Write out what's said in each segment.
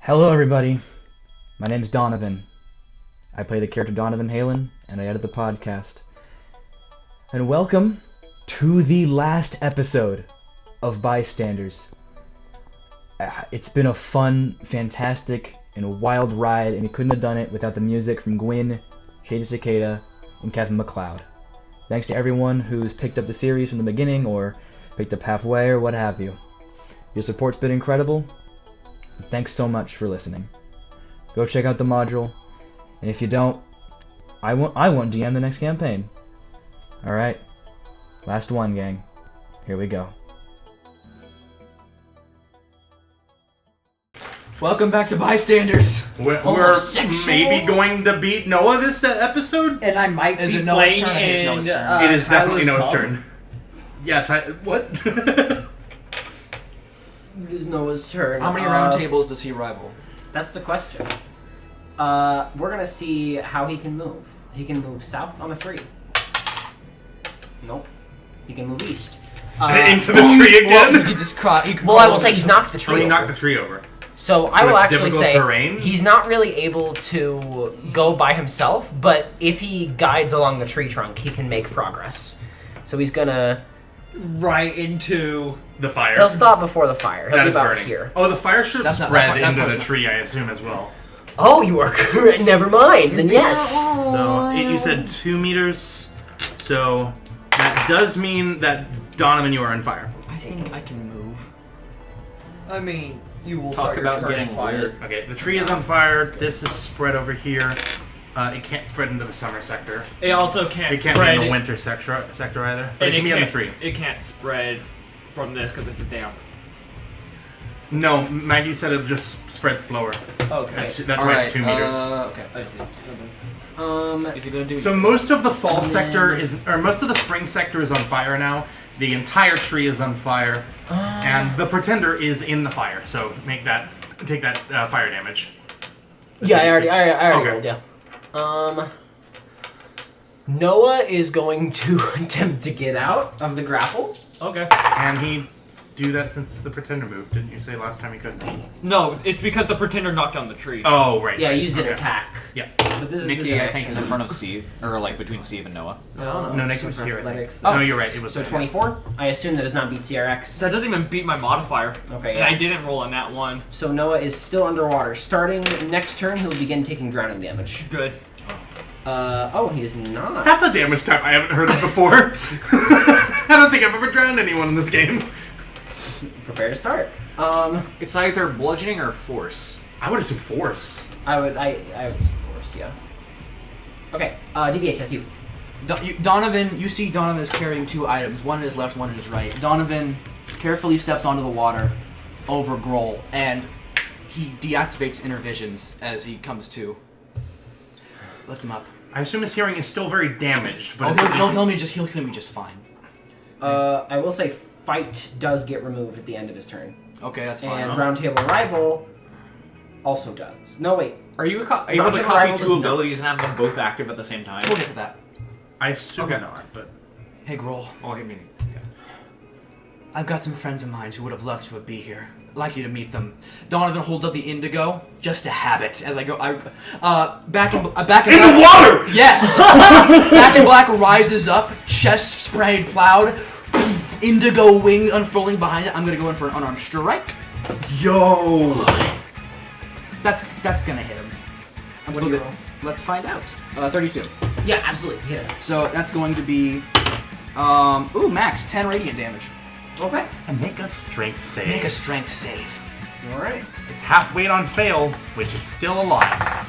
Hello everybody, my name is Donovan. I play the character Donovan Halen, and I edit the podcast. And welcome to the last episode of Bystanders. It's been a fun, fantastic, and wild ride, and we couldn't have done it without the music from Gwinn, Shady Cicada, and Kevin Macleod. Thanks to everyone who's picked up the series from the beginning, or picked up halfway, or what have you. Your support's been incredible. Thanks so much for listening. Go check out the module, and if you don't, I won't DM the next campaign. Alright, last one, gang. Here we go. Welcome back to Bystanders. We're maybe going to beat Noah this episode? And I might Is be it Noah's playing turn? I think it's Noah's turn. It is definitely Tyler's Noah's Tom. turn. Yeah, what? It is Noah's turn. How many round tables does he rival? That's the question. We're gonna see how he can move. He can move south on a 3. Nope. He can move east. Into the tree again? He just Well, I will say he's knocked the tree He over. knocked the tree over. So I will it's actually difficult say terrain? he's not really able to go by himself, but if he guides along the tree trunk, he can make progress. So he's gonna right into The fire. he'll stop before the fire. He'll That be is about burning. here. Oh, the fire should have That's not- spread that into part's the not- tree, I assume, as well. Oh, you are correct. Never mind. Then yes. So, you said 2 meters, so that does mean that Donovan, you are on fire. I think I can move. I mean, you will Talk start your about turn getting on fire. Okay, the tree is on fire. This is spread over here. It can't spread into the summer sector. It also can't It can't spread. be in the winter sector either. But and it can be on the can't- tree. It can't spread from this because this is damp. No, Maggie said it just spread slower. Okay. That's why it's 2 meters. Okay. I see. Is he gonna do? So most of the fall sector most of the spring sector is on fire now. The entire tree is on fire, and the pretender is in the fire. So take that fire damage. Yeah, I already Okay. rolled, yeah. Noah is going to attempt to get out of the grapple. Okay. Can he do that since the pretender moved? Didn't you say last time he couldn't? No, it's because the pretender knocked down the tree. Oh, right. Yeah, right. use an Okay. attack. Yeah. But this is Mickey, I think, action. is in front of Steve, or like between Steve and Noah. No, Nick was here. I think. Athletics. No, you're right. It was So 24? I assume that does not beat CRX. That doesn't even beat my modifier. Okay, And yeah. I didn't roll on that one. So Noah is still underwater. Starting next turn, he'll begin taking drowning damage. Good. Oh, he is not. That's a damage type I haven't heard of before. I don't think I've ever drowned anyone in this game. Prepare to start. It's either bludgeoning or force. I would assume force. I would say force, yeah. Okay, DBH, that's you. Donovan, you see Donovan is carrying 2 items, one in his left, one in his right. Donovan carefully steps onto the water over Grohl, and he deactivates inner visions as he comes to. Lift him up. I assume his hearing is still very damaged, but Oh, it's at least- he'll heal me just fine. I will say fight does get removed at the end of his turn. Okay, that's fine. And Round Table Rival also does. No, wait. Are you able to Roger copy Rival 2 does not. abilities and have them both active at the same time? We'll get to that. I assume Okay. not, but Hey, Grohl. Oh, I mean, yeah. I've got some friends of mine who would have loved to be here. I'd like you to meet them. Donovan holds up the indigo just to have it as I go. Back in in black. the water. Yes. Back in black rises up, chest sprayed, plowed, indigo wing unfurling behind it. I'm gonna go in for an unarmed strike. Yo. That's gonna hit him. What do you roll? Let's find out. 32. Yeah, absolutely. Hit him. So that's going to be, max 10 radiant damage. Okay. And make a strength save. Make a strength save. Alright. It's half weight on fail, which is still a lot.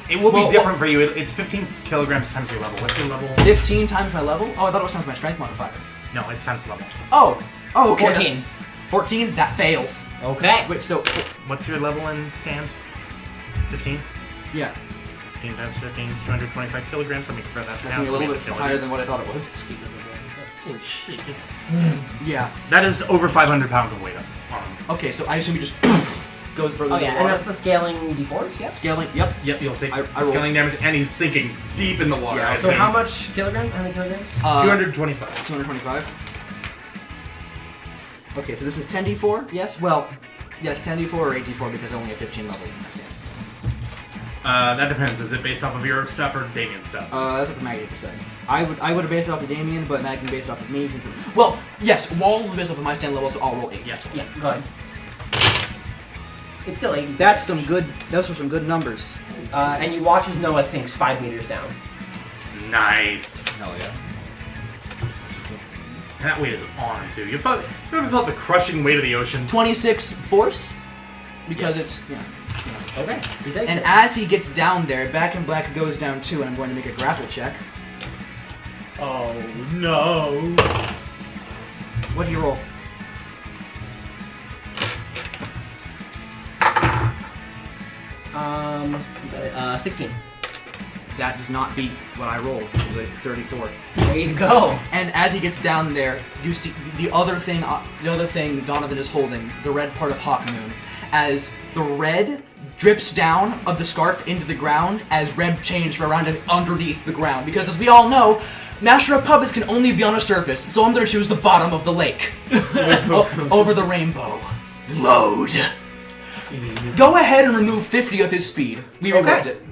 It will be different for you. It's 15 kilograms times your level. What's your level? 15 times my level. Oh, I thought it was times my strength modifier. No, it's times level. Oh, okay. 14. 14. That fails. Okay. Wait, so What's your level in stand? 15? yeah, 15 times 15 is 225 kilograms. Let me convert that that's down. a little bit higher than what I thought it was. Holy shit. Just... Yeah. That is over 500 pounds of weight on. Okay, so I assume he just goes further. Oh, than yeah, the and water. that's the scaling d4s, yes? Scaling. Yep. Yep, you'll take I rolled. scaling damage, and he's sinking deep in the water. Yeah, I So assume. how much kilograms? How many kilograms? 225. 225. Okay, so this is 10d4. Yes. Well, Yes, 10d4 or 8d4 because I only have 15 levels in my stand. That depends. Is it based off of your stuff or Damien's stuff? That's up to Maggie to say. I would have based it off of Damien, but Maggie can base it off of me. Since well, yes, Walls was based off of my stand level, so I'll roll 8. Yeah. Yeah, go ahead. It's still 80. That's some good. Those are some good numbers. And you watch as Noah sinks 5 meters down. Nice. Hell yeah. That weight is on him, too. You ever felt the crushing weight of the ocean? 26 force, because Yes. it's Okay. He takes And it. as he gets down there, Back in Black goes down too, and I'm going to make a grapple check. Oh no. What do you roll? Um, 16. That does not beat what I rolled, which was a 34. There you go. And as he gets down there, you see the other thing Donovan is holding, the red part of Hawkmoon, as the red drips down of the scarf into the ground as red changes around him underneath the ground. Because as we all know, Master of Puppets can only be on a surface, so I'm going to choose the bottom of the lake. Over the rainbow. Load. Go ahead and remove 50 of his speed. We reworked it.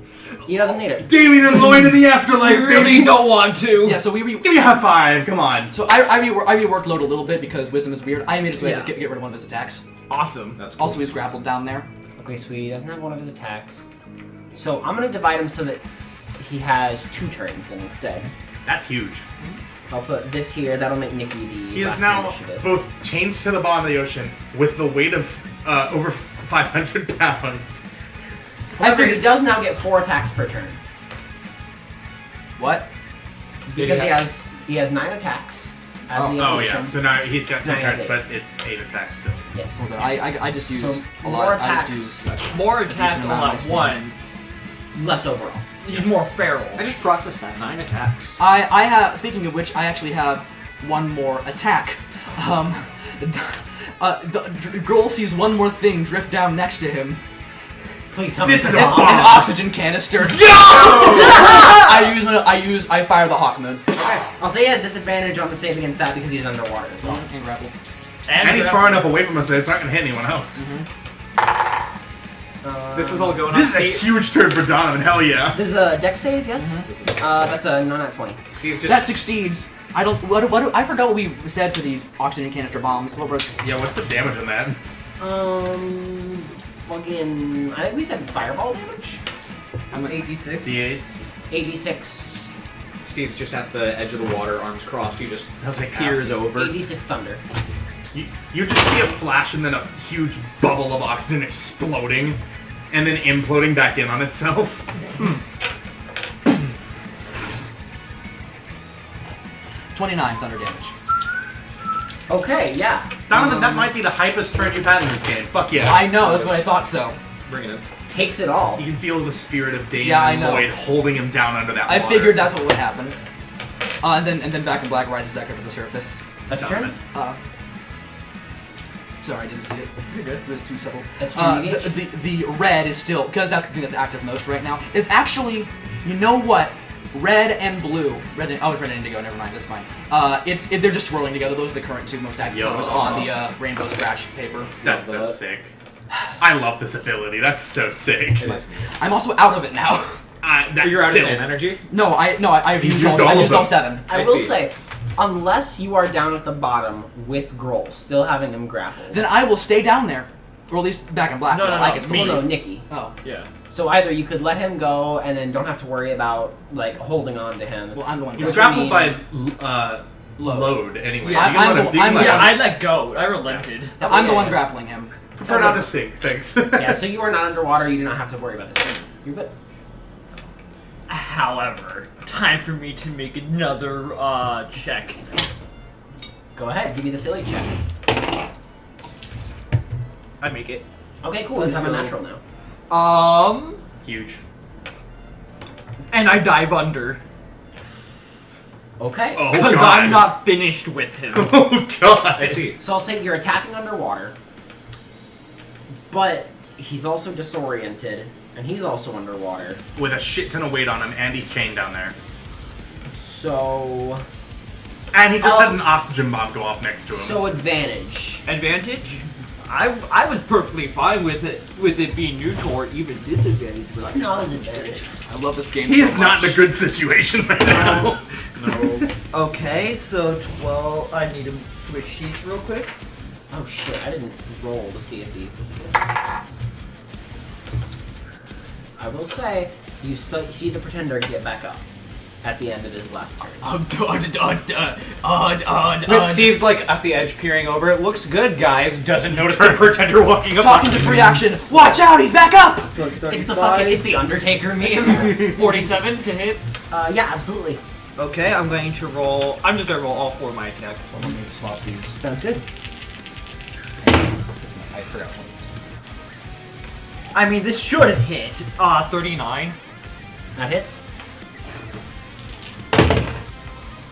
He doesn't need it. Damien and Lloyd in the afterlife, I really baby! don't want to. Yeah, so we Give me a high five, come on. So I reworked Load a little bit because Wisdom is weird. I made it so I Yeah. had to get rid of one of his attacks. Awesome. That's cool. Also, he's grappled down there. Okay, so he doesn't have one of his attacks. So I'm gonna divide him so that he has 2 turns then instead. That's huge. I'll put this here. That'll make Nikki the He is last now initiative. both chained to the bottom of the ocean with the weight of over 500 pounds. However, he does now get 4 attacks per turn What? because he has 9 attacks as the Oh evolution. yeah, so now he's got 3 Now he has cards, 8. but it's 8 attacks still. Yes. Hold on. I just used So, a more lot. attacks. I just used More attacks decent all amount at of once. Less overall. He's more feral. I just processed that. 9 attacks. I have. Speaking of which, I actually have one more attack. Grohl sees one more thing drift down next to him. Please tell me This it's is a a An bomb. oxygen canister. I fire the Hawkmoon. I'll say he has disadvantage on the save against that because he's underwater as well. And grapple. And he's far enough away from us that it's not going to hit anyone else. This is all going on. This is a huge turn for Donovan, hell yeah. This is a deck save, yes? This is That's a 9 out of 20. Steve's That just. succeeds. I don't. I forgot what we said for these oxygen canister bombs. What was? Yeah, what's the damage on that? Fucking. I think we said fireball damage? I'm an 86. D8s. 86. Steve's just at the edge of the water, arms crossed. You just He'll take peers half. over. 86 thunder. You just see a flash and then a huge bubble of oxygen exploding and then imploding back in on itself. 29 thunder damage. Okay, yeah. Donovan, that might be the hypest turn you've had in this game. Fuck yeah. I know. That's what I thought. So Bring it in. Takes it all. You can feel the spirit of Damien Yeah, I know. Lloyd holding him down under that I water. figured that's what would happen. And then Back in Black rises back up to the surface. That's your turn? Donovan. Sorry, I didn't see it. You're good. It was too subtle. That's your engage? The red is still, because that's the thing that's active most right now. It's actually, you know what? Red and blue. It's red and indigo. Never mind. That's fine. They're just swirling together. Those are the current 2 most active Yo. colors on the rainbow scratch paper. That's so that. sick. I love this ability. That's so sick. It is. I'm also out of it now. That's You're out still. of sand energy. I've He's used used all I of used all them. 7. I I will see. say, unless you are down at the bottom with Grohl, still having him grappled. Then I will stay down there, or at least Back in Black. No, but no, I like no, it's me. Well, no, Nikki. Oh, Yeah. So either you could let him go and then don't have to worry about like holding on to him. well, I'm the one. He's Which grappled by mean- load anyway. Yeah, so you can I'm let the- him, you can I'm let the- Yeah, him- I let go. I relented. I'm the Yeah. one grappling him. prefer not to sink, thanks. Yeah, so you are not underwater. You do not have to worry about this. You're good. However, time for me to make another check. Go ahead. Give me the silly check. I make it. Okay, cool. Let's You have a go. natural now. Huge. And I dive under. Okay. Oh Because god. I'm not finished with him. Oh god. I see. So I'll say you're attacking underwater, but he's also disoriented, and he's also underwater. With a shit ton of weight on him, and he's chained down there. So, And he just had an oxygen bomb go off next to him. so advantage. Advantage? I was perfectly fine with it being neutral or even disadvantaged, but No, it's advantage. I love this game. He so is not much. in a good situation right now. No. Okay, so 12. I need to switch sheets real quick. Oh shit, I didn't roll to see if he... I will say, you see the Pretender get back up at the end of his last turn. Steve's like at the edge peering over. It looks good, guys. Doesn't notice the pretender walking up. Talking to free action. Watch out, he's back up! So it's It's the 35. it's the Undertaker meme. 47 to hit. Yeah, absolutely. Okay, I'm going to roll. I'm just gonna roll all 4 of my attacks. Let me swap these. Sounds good. I forgot one. I mean, this should hit. 39. That hits.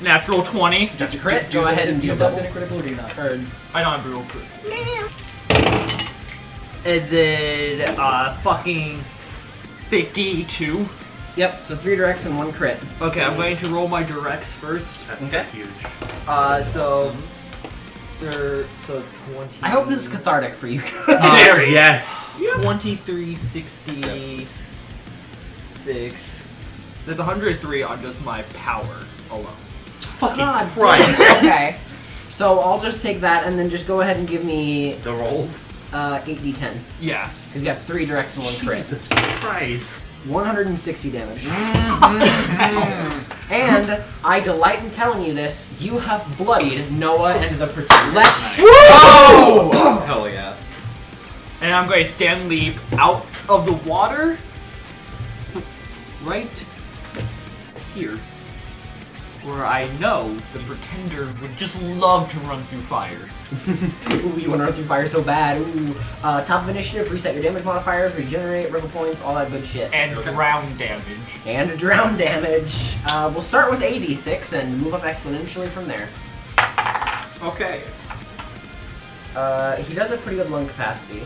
Natural 20. That's a crit. Go ahead and do a double. critical or do you not? Or, I don't have brutal crit. And then, fucking 52. yep, so 3 directs and 1 crit. Okay, I'm going to roll my directs first. That's Okay. huge. So 20. I hope this is cathartic for you. There, yes. 2366. There's 103 on just my power alone. Fucking God Christ. Okay. So I'll just take that and then just go ahead and give me The rolls. 8d10. Yeah. Because you got 3 directs and 1 crit. Jesus Christ. 160 damage. And I delight in telling you this, you have bloodied Noah and the Pretender. Let's Oh! Hell yeah. And I'm going to stand leap out of the water. Right here. Where I know the Pretender would just love to run through fire. Ooh, you want to run through fire so bad. Ooh. Top of initiative, reset your damage modifiers, regenerate, rebel points, all that good shit. And drown damage. And drown damage. We'll start with AD6 and move up exponentially from there. Okay. He does have pretty good lung capacity.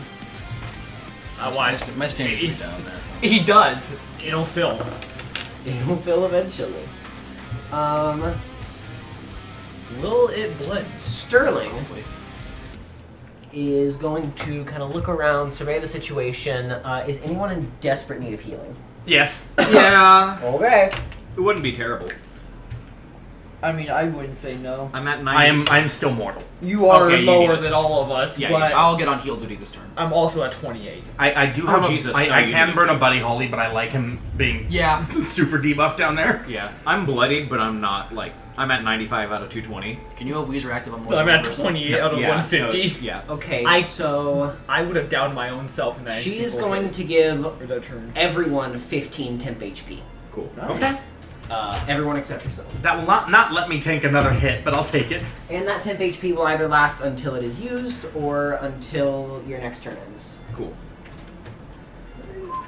Why? My standards are down there. He does. It'll fill. It'll fill eventually. Will it blend? Sterling is going to kind of look around, survey the situation. Is anyone in desperate need of healing? Yes. Yeah. Okay. It wouldn't be terrible. I mean, I wouldn't say no. I'm at 90. I am still mortal. You are Okay, you lower need it. than all of us, Yeah, but I'll get on heal duty this turn. I'm also at 28. I do Oh, have Jesus. I No, you can need burn to. a Buddy Holly, but I like him being Yeah. super debuffed down there. Yeah. I'm bloodied, but I'm not like. I'm at 95 out of 220. Can you have Weezer active on more So I'm than at one person? 28 out of Yeah, 150. no, yeah. Okay, so I would have downed my own self in that. she is single going hit. to give Or that turn. everyone 15 temp HP. Cool. Okay. Everyone except yourself. That will not let me take another hit, but I'll take it. And that temp HP will either last until it is used or until your next turn ends. Cool.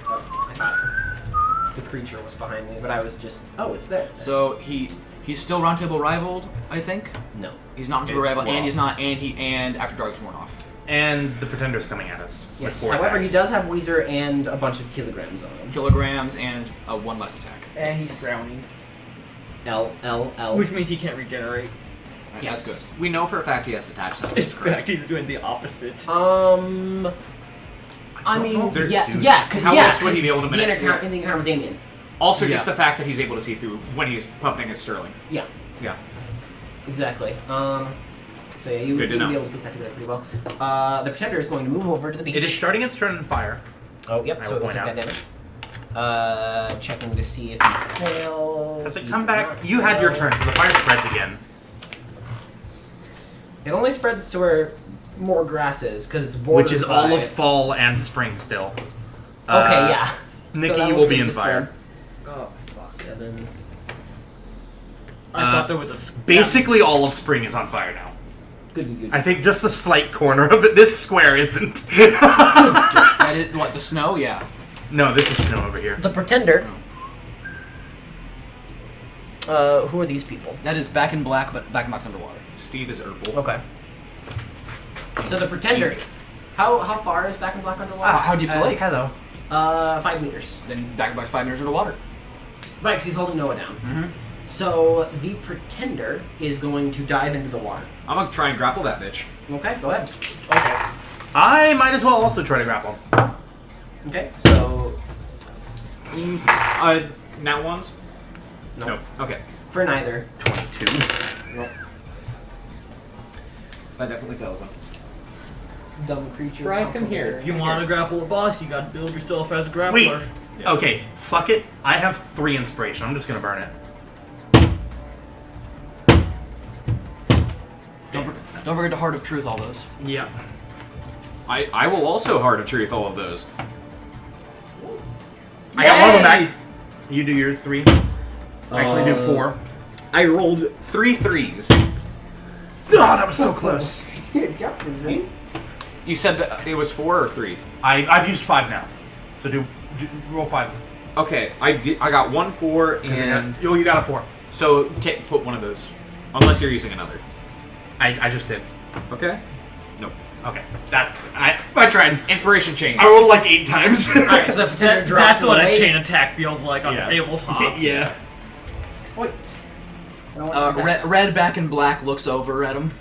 I thought the creature was behind me, but I was just... Oh, it's there. So he's still roundtable rivaled, I think. No. He's not roundtable Okay, rivaled, well. and he's not, and After Dark's worn off. And the Pretender's coming at us. with Yes. 4 However, he attacks. does have Weezer and a bunch of kilograms on him. Kilograms and one less attack. And he's drowning. L. Which means he can't regenerate. Right, Yes. That's good. We know for a fact he has detached senses. In fact, he's doing the opposite. I don't know mean, if they're- yeah, dude, yeah, how else would he be able to the manipulate? encounter, in the encounter with Damien. Also, just Yeah. the fact that he's able to see through when he's puppeting at Sterling. Yeah, Yeah. exactly. So yeah, you Good to would know. be able to piece that together pretty well. The Pretender is going to move over to the beach. It is starting its turn on fire. Oh, yep, I so will it will point take out. that damage. Checking to see if you fail. As it You come do back, not you had your fail. turn, so the fire spreads again. It only spreads to where more grass is, because it's bordered Which is by... all of fall and spring still. Okay, yeah. Nikki, So that you will will be keep in this fire. Oh, fuck. 7. I thought there was a... Basically, all of spring is on fire now. Good. I think just the slight corner of it. This square isn't. That is what the snow, yeah. No, this is snow over here. The Pretender. Who are these people? That is back in black, but back in black's underwater. Steve is herbal. Okay. So the Pretender. How far is Back in Black underwater? How deep's the lake? Hello. 5 meters. Then back in black's 5 meters underwater. Right, because he's holding Noah down. Mm-hmm. So the Pretender is going to dive into the water. I'm gonna try and grapple that bitch. Okay, go ahead. Okay. I might as well also try to grapple. Okay, so Now ones? Nope. Okay. for neither. 22. That definitely fails them. Dumb creature. Brian, come here. If you want to grapple a boss, you got to build yourself as a grappler. Wait. Yeah. Okay, fuck it. I have 3 inspiration. I'm just gonna burn it. Don't forget to Heart of Truth all those. Yeah. I will also Heart of Truth all of those. I got one of them Yay! back. You do your 3. Actually, do 4. I rolled 3 3s. Oh, that was so close. You said that it was 4 or 3. I've used 5 now. So roll 5. Okay, I got 1 4 and You got a 4. so put one of those, unless you're using another. I just did. Okay. Nope. Okay. I tried. Inspiration change. I rolled like 8 times. Alright, so the pretender drops That's in what the a lake. chain attack feels like on Yeah. tabletop. Yeah. Wait. I don't want to attack. Red back in black looks over at him.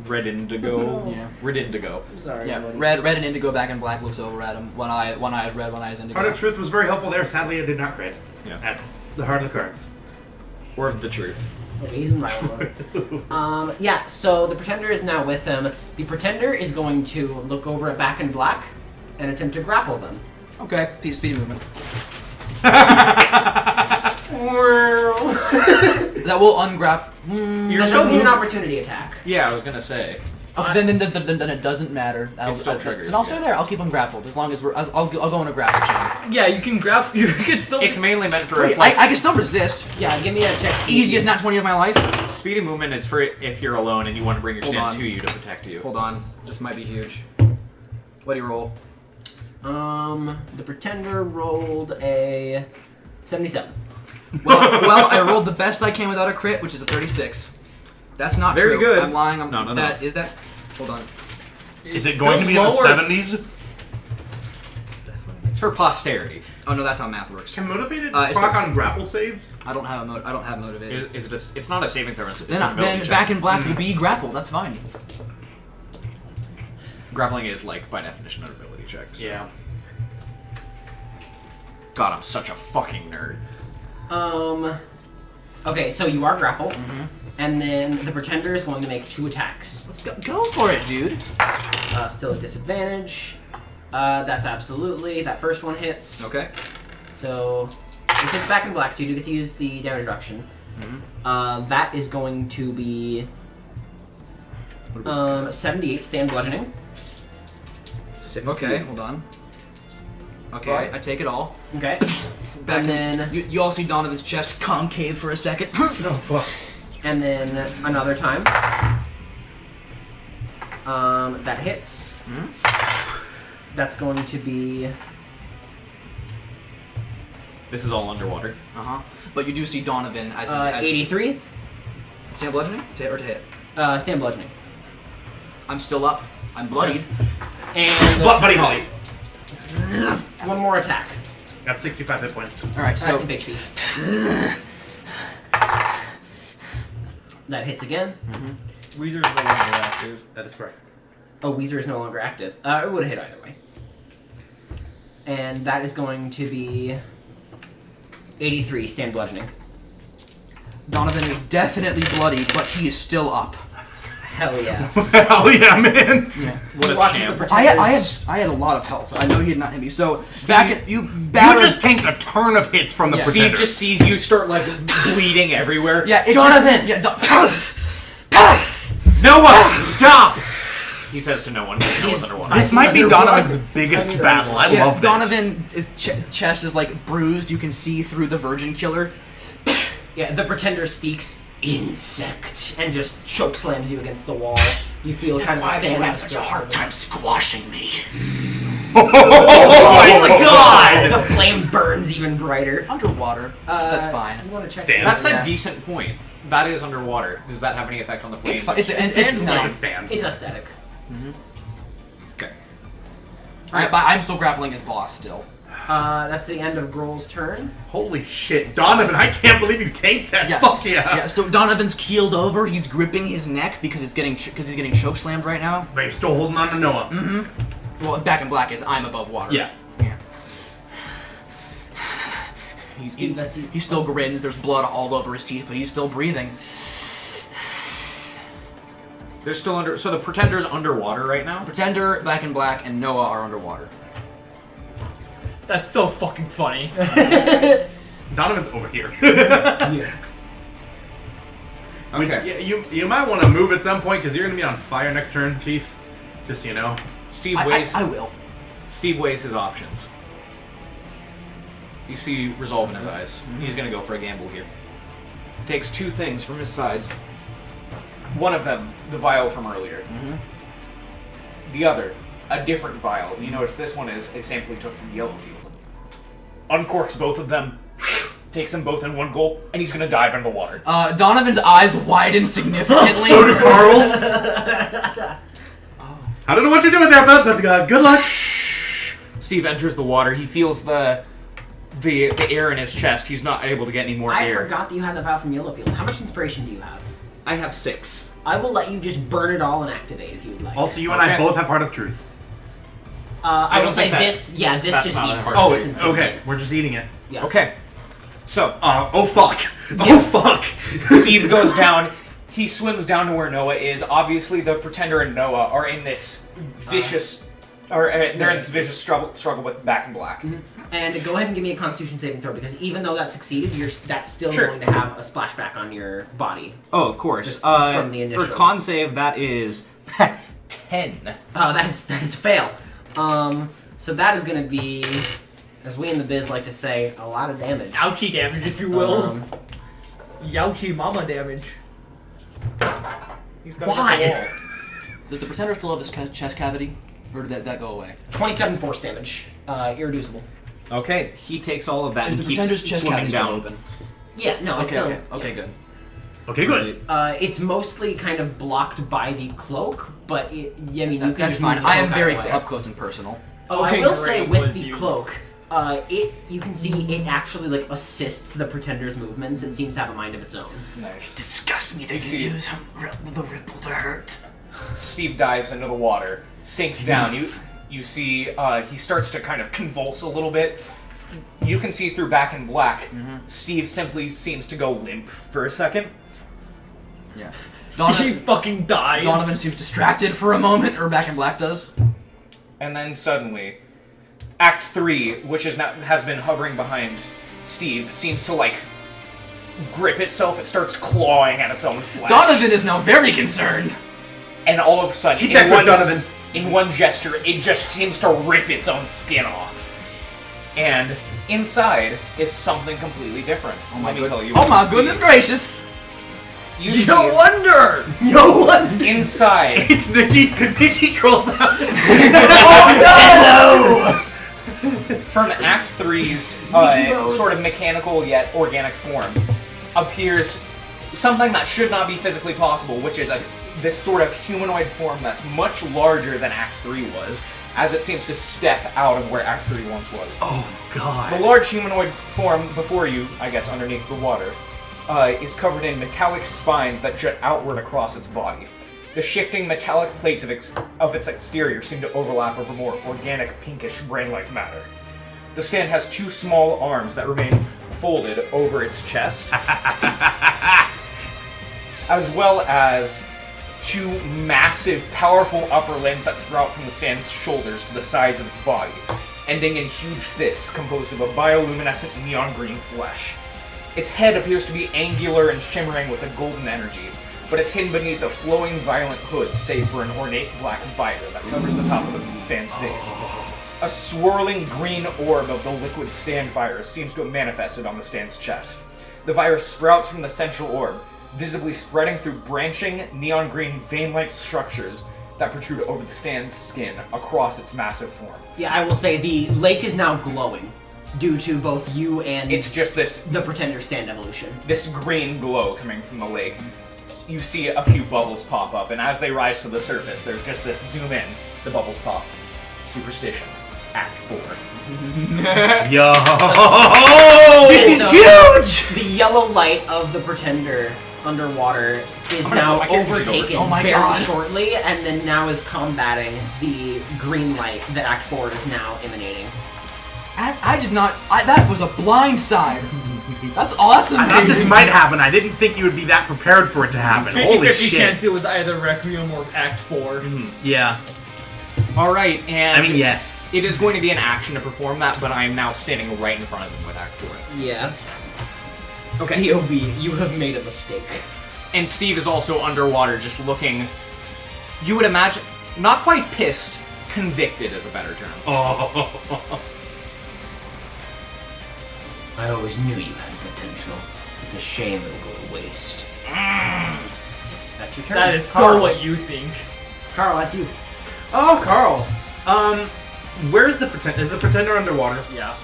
Red indigo. Yeah. Red indigo. I'm sorry. Yeah, buddy. red and indigo back in black looks over at him. One eye is red, one eye is indigo. Heart of Truth was very helpful there. Sadly, it did not crit. Yeah. That's the heart of the cards. Or of the truth. Amazing Milo. Yeah, so the pretender is now with him. The pretender is going to look over at Back in Black and attempt to grapple them. Okay, speedy movement. That will ungrap. You're That so doesn't mean an moved. opportunity attack. Yeah, I was gonna say. Okay, then it doesn't matter. still triggers, Then I'll stay yeah. there. I'll keep him grappled as long as I'll go in a grapple chain. Yeah, you can grab. You can still. It's mainly meant for Wait, I can still resist. Yeah, give me a check. Easiest nat 20 of my life. speedy movement is for if you're alone and you want to bring your Hold stand on. to you to protect you. Hold on, this might be huge. What do you roll? The pretender rolled a 77. Well, I rolled the best I can without a crit, which is a 36. That's not Very true. good. I'm lying. I'm No. that is that. Hold on. Is it going to be in the lower. 70s? It's for posterity. Oh no, that's how math works. Can motivated It's proc like- on grapple saves? I don't have motivation. It's not a saving throw. It's Then an ability check. back in black will be grappled. That's fine. Grappling is like by definition an ability check. so- Yeah. God, I'm such a fucking nerd. Okay, so you are grappled, and then the pretender is going to make 2 attacks. Let's go for it, dude. Still a disadvantage. That's absolutely. That first one hits. Okay. So this hits Back in Black, so you do get to use the damage reduction. That is going to be 78 stand bludgeoning. Okay, hold on. Okay, I take it all. Okay. Back And in- then you all see Donovan's chest concave for a second. No, fuck. and then another time. That hits. That's going to be This is all underwater. But you do see Donovan as 83 stand bludgeoning to hit or to hit. stand bludgeoning. I'm still up. I'm bloodied. And Butt Buddy Holly. one more attack. Got 65 hit points. All right, so That's a HP. That hits again. Weezer's no longer active. That is correct. Oh, Weezer is no longer active. It would have hit either way. And that is going to be 83 stand bludgeoning. Donovan is definitely bloodied, but he is still up. Hell yeah. Hell yeah, man. Yeah. What He a watches champ. the I had a lot of health. I know he had not hit me. So you You battered. just tanked a turn of hits from the Yeah. pretender. Steve just sees you start like bleeding everywhere. Yeah, Donovan! Noah, stop! He says to no one. No one's underwater. This might be Underwater. Donovan's biggest battle. I love this. Donovan, his chest is like bruised. You can see through the Virgin Killer. Yeah, the pretender speaks insect and just choke slams you against the wall. You feel kind of sand. squashing me? Oh my god! The flame burns even brighter. Underwater. That's fine. You want to check? Stand. That's Yeah. a decent point. That is underwater. Does that have any effect on the flames? It's fine. It's It's no. a stand. It's aesthetic. Okay. Alright, but I'm still grappling his boss still. That's the end of Grohl's turn. Holy shit, Donovan! I can't believe you tanked that. Yeah. Fuck yeah! Yeah, so Donovan's keeled over. He's gripping his neck because he's getting choke slammed right now. But you're still holding on to Noah. Mm-hmm. Well, Back in Black is I'm above water. Yeah. Yeah. He still grins. There's blood all over his teeth, but he's still breathing. They're still under. So the Pretender's underwater right now? Pretender, Back in Black, and Noah are underwater. That's so fucking funny. Donovan's over here. Yeah. Which, Okay. you might want to move at some point because you're going to be on fire next turn, Chief. Just so you know. Steve weighs. I will. Steve weighs his options. You see resolve in his eyes. He's gonna go for a gamble here. Takes two things from his sides. One of them, the vial from earlier. The other, a different vial. You notice this one is a sample he took from Yellowfield. Uncorks both of them, takes them both in one gulp, and he's gonna dive into the water. Donovan's eyes widen significantly. So do Carl's. I don't know what you're doing there, bud, but good luck. Steve enters the water. He feels the air in his chest. He's not able to get any more I air. forgot that you had the vial from Yellowfield. How much inspiration do you have? I have 6. I will let you just burn it all and activate if you would like. Also, you and I Okay. both have Heart of Truth. I will don't say think that- this. Yeah, this that's just not eats. a it. hard- Oh, This consumes okay. it. We're just eating it. Yeah. Okay. So, Oh fuck. Oh fuck. Steve goes down. He swims down to where Noah is. Obviously, the Pretender and Noah are in this vicious, they're in this vicious struggle with Back in Black. And go ahead and give me a Constitution saving throw because even though that succeeded, that's still Sure. going to have a splashback on your body. Oh, of course. Just from the initial. For con save, that is 10. That is a fail. So that is going to be, as we in the biz like to say, a lot of damage. Ouchie damage, if you will. Um, Youchie mama damage. He's got Why? Does the Pretender still have this chest cavity? Or did that go away? 27 force damage. Irreducible. Okay, he takes all of that Is and the Pretender's keeps chest swimming cavity still down. open? Yeah, no, it's Okay, still, okay. Okay, good. Okay, good. It's mostly kind of blocked by the cloak, but I mean, you can That's just fine. move the I am cloak very out of the way. up close and personal. Oh, Okay, I will great say with was the used. cloak, you can see it actually like assists the Pretender's movements. It seems to have a mind of its own. Nice. Disgust me that you use the ripple to hurt. Steve dives into the water, sinks down. You see he starts to kind of convulse a little bit. You can see through Back in Black. Steve simply seems to go limp for a second. Yeah. Steve fucking dies. Donovan seems distracted for a moment, or Back in Black does. And then suddenly, Act 3, which has been hovering behind Steve, seems to like grip itself. It starts clawing at its own flesh. Donovan is now very concerned. And all of a sudden, Keep that grip, Donovan. in one gesture, it just seems to rip its own skin off. And inside is something completely different. Let me tell you. Oh what my you see. goodness gracious! You see No wonder! Yo, what? inside. It's Nikki. Nikki crawls out. From Act 3's sort of mechanical yet organic form appears something that should not be physically possible, which is this sort of humanoid form that's much larger than Act 3 was, as it seems to step out of where Act 3 once was. Oh god. The large humanoid form before you, I guess underneath the water, is covered in metallic spines that jut outward across its body. The shifting metallic plates of its exterior seem to overlap over more organic, pinkish, brain-like matter. The stand has 2 small arms that remain folded over its chest, as well as 2 massive, powerful upper limbs that sprout from the stand's shoulders to the sides of its body, ending in huge fists composed of a bioluminescent neon green flesh. Its head appears to be angular and shimmering with a golden energy, but it's hidden beneath a flowing, violent hood save for an ornate black visor that covers the top of the stand's face. A swirling green orb of the liquid stand virus seems to have manifested on the stand's chest. The virus sprouts from the central orb, visibly spreading through branching, neon green vein-like structures that protrude over the stand's skin across its massive form. Yeah, I will say the lake is now glowing due to both you and It's just the Pretender stand evolution. this green glow coming from the lake. You see a few bubbles pop up, and as they rise to the surface, there's just this zoom in, the bubbles pop. Superstition. Act 4. Yo! This is So, huge! The yellow light of the Pretender underwater is gonna now put my character sheet over. overtaken Oh my very God. shortly, and then now is combating the green light that Act 4 is now emanating. I did not. That was a blind side. That's awesome. I thought dude. this might happen. I didn't think you would be that prepared for it to happen. 50-50 Holy shit. chance it was either Requiem or Act 4. Yeah. Alright, and I mean, yes. it is going to be an action to perform that, but I am now standing right in front of him with Act 4. Yeah. Okay. POV, you have made a mistake. And Steve is also underwater, just looking, you would imagine, not quite pissed, convicted is a better term. Oh. I always knew you had potential. It's a shame it'll go to waste. That's your turn. That is Carl. so what you think. Carl, that's you. Oh, Carl. Where's the Pretender? Is the Pretender underwater? Yeah.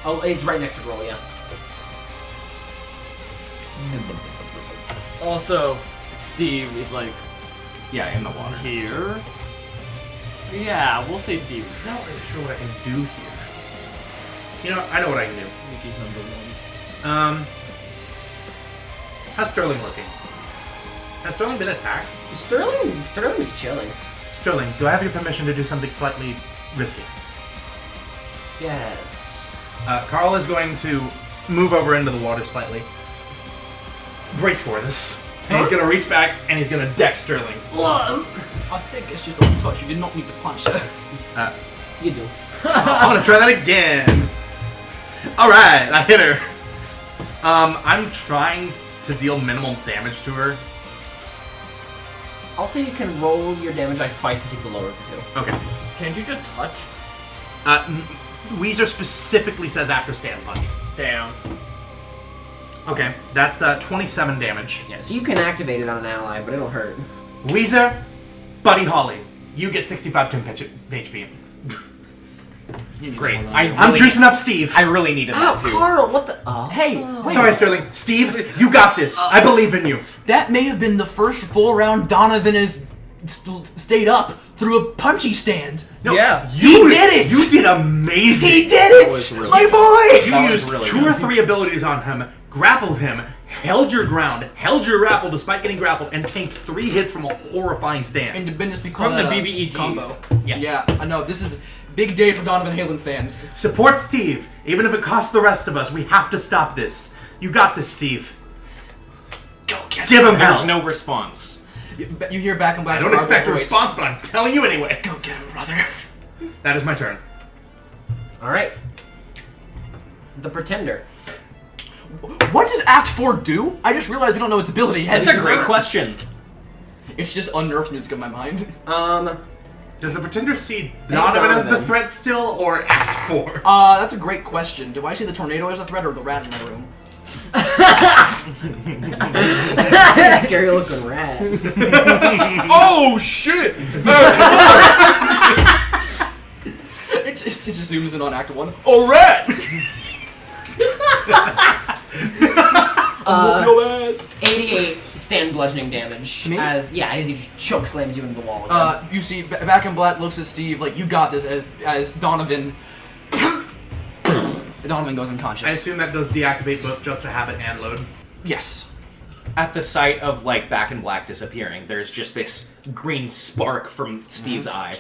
Oh, it's right next to Grohl, yeah. Also, Steve is like Yeah, in the water. here. Yeah, we'll say Steve. I'm not really sure what I can do here. You know, I know what I can do. Mickey's number 1. How's Sterling looking? Has Sterling been attacked? Sterling's chilling. Sterling, do I have your permission to do something slightly risky? Yes. Carl is going to move over into the water slightly. Brace for this. And he's going to reach back and he's going to deck Sterling. I think it's just a touch. You did not need to punch her. You do. I'm going to try that again. Alright, I hit her. I'm trying to deal minimal damage to her. Also, you can roll your damage dice twice and take the lower of the two. Okay. Can't you just touch? Weezer specifically says after stand punch. Damn. Okay, that's 27 damage. Yeah, so you can activate it on an ally, but it'll hurt. Weezer, Buddy Holly, you get 65 HP. Great. I'm juicing up Steve. I really needed that too. Carl, what the? Oh. Hey, wait. Sorry, Sterling. Steve, you got this. I believe in you. That may have been the first full round Donovan has stayed up through a punchy stand. No, Yeah. you He did it! You did amazing. He did it! was really My good. boy! You That was used really 2 good. or 3 abilities on him, grappled him, held your ground, held your grapple despite getting grappled, and tanked 3 hits from a horrifying stand. And to business we call From the that a BBEG. combo. Yeah. Yeah, I know. This is big day for Donovan Halen fans. Support Steve. Even if it costs the rest of us, we have to stop this. You got this, Steve. Go get Give him There's hell. no response. You hear back and I blast. don't expect a response, but I'm telling you anyway. Go get him, brother. That is my turn. All right. The Pretender. What does Act 4 do? I just realized we don't know its ability. That's a great question. It's just unnerved music in my mind. Does the Pretender see Donovan as the Donovan. threat still, or Act 4? That's a great question. Do I see the tornado as a threat or the rat in my room? Scary looking rat. Oh shit! It just zooms in on Act 1. Oh, rat! Whoop your ass. 88 stand bludgeoning damage. Me? As he just choke slams you into the wall again. You see, Back in Black looks at Steve like, you got this, as Donovan... Donovan goes unconscious. I assume that does deactivate both Just a Habit and Load. Yes. At the sight of like Back in Black disappearing, there's just this green spark from Steve's eye.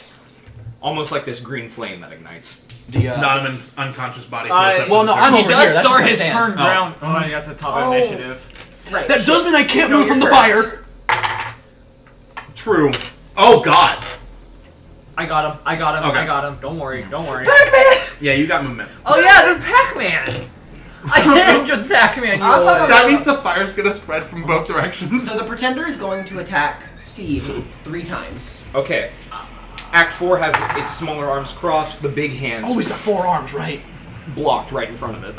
Almost like this green flame that ignites. Donovan's unconscious body floats up. well, to the no, I'm surface. over He here. does That's start just his my turn stand. ground. Oh, you got the top initiative. Right. That does mean I can't No, move from the you're fire. True. Oh, God. I got him. I got him. Okay. I got him. Don't worry. Don't worry. Yeah, you got movement. Oh yeah, there's Pac-Man. I didn't just Pac-Man you away. That means the fire's gonna spread from both directions. So the Pretender is going to attack Steve 3 times. Okay. Act 4 has its smaller arms crossed, the big hands Oh, he's got 4 arms, right? blocked right in front of it.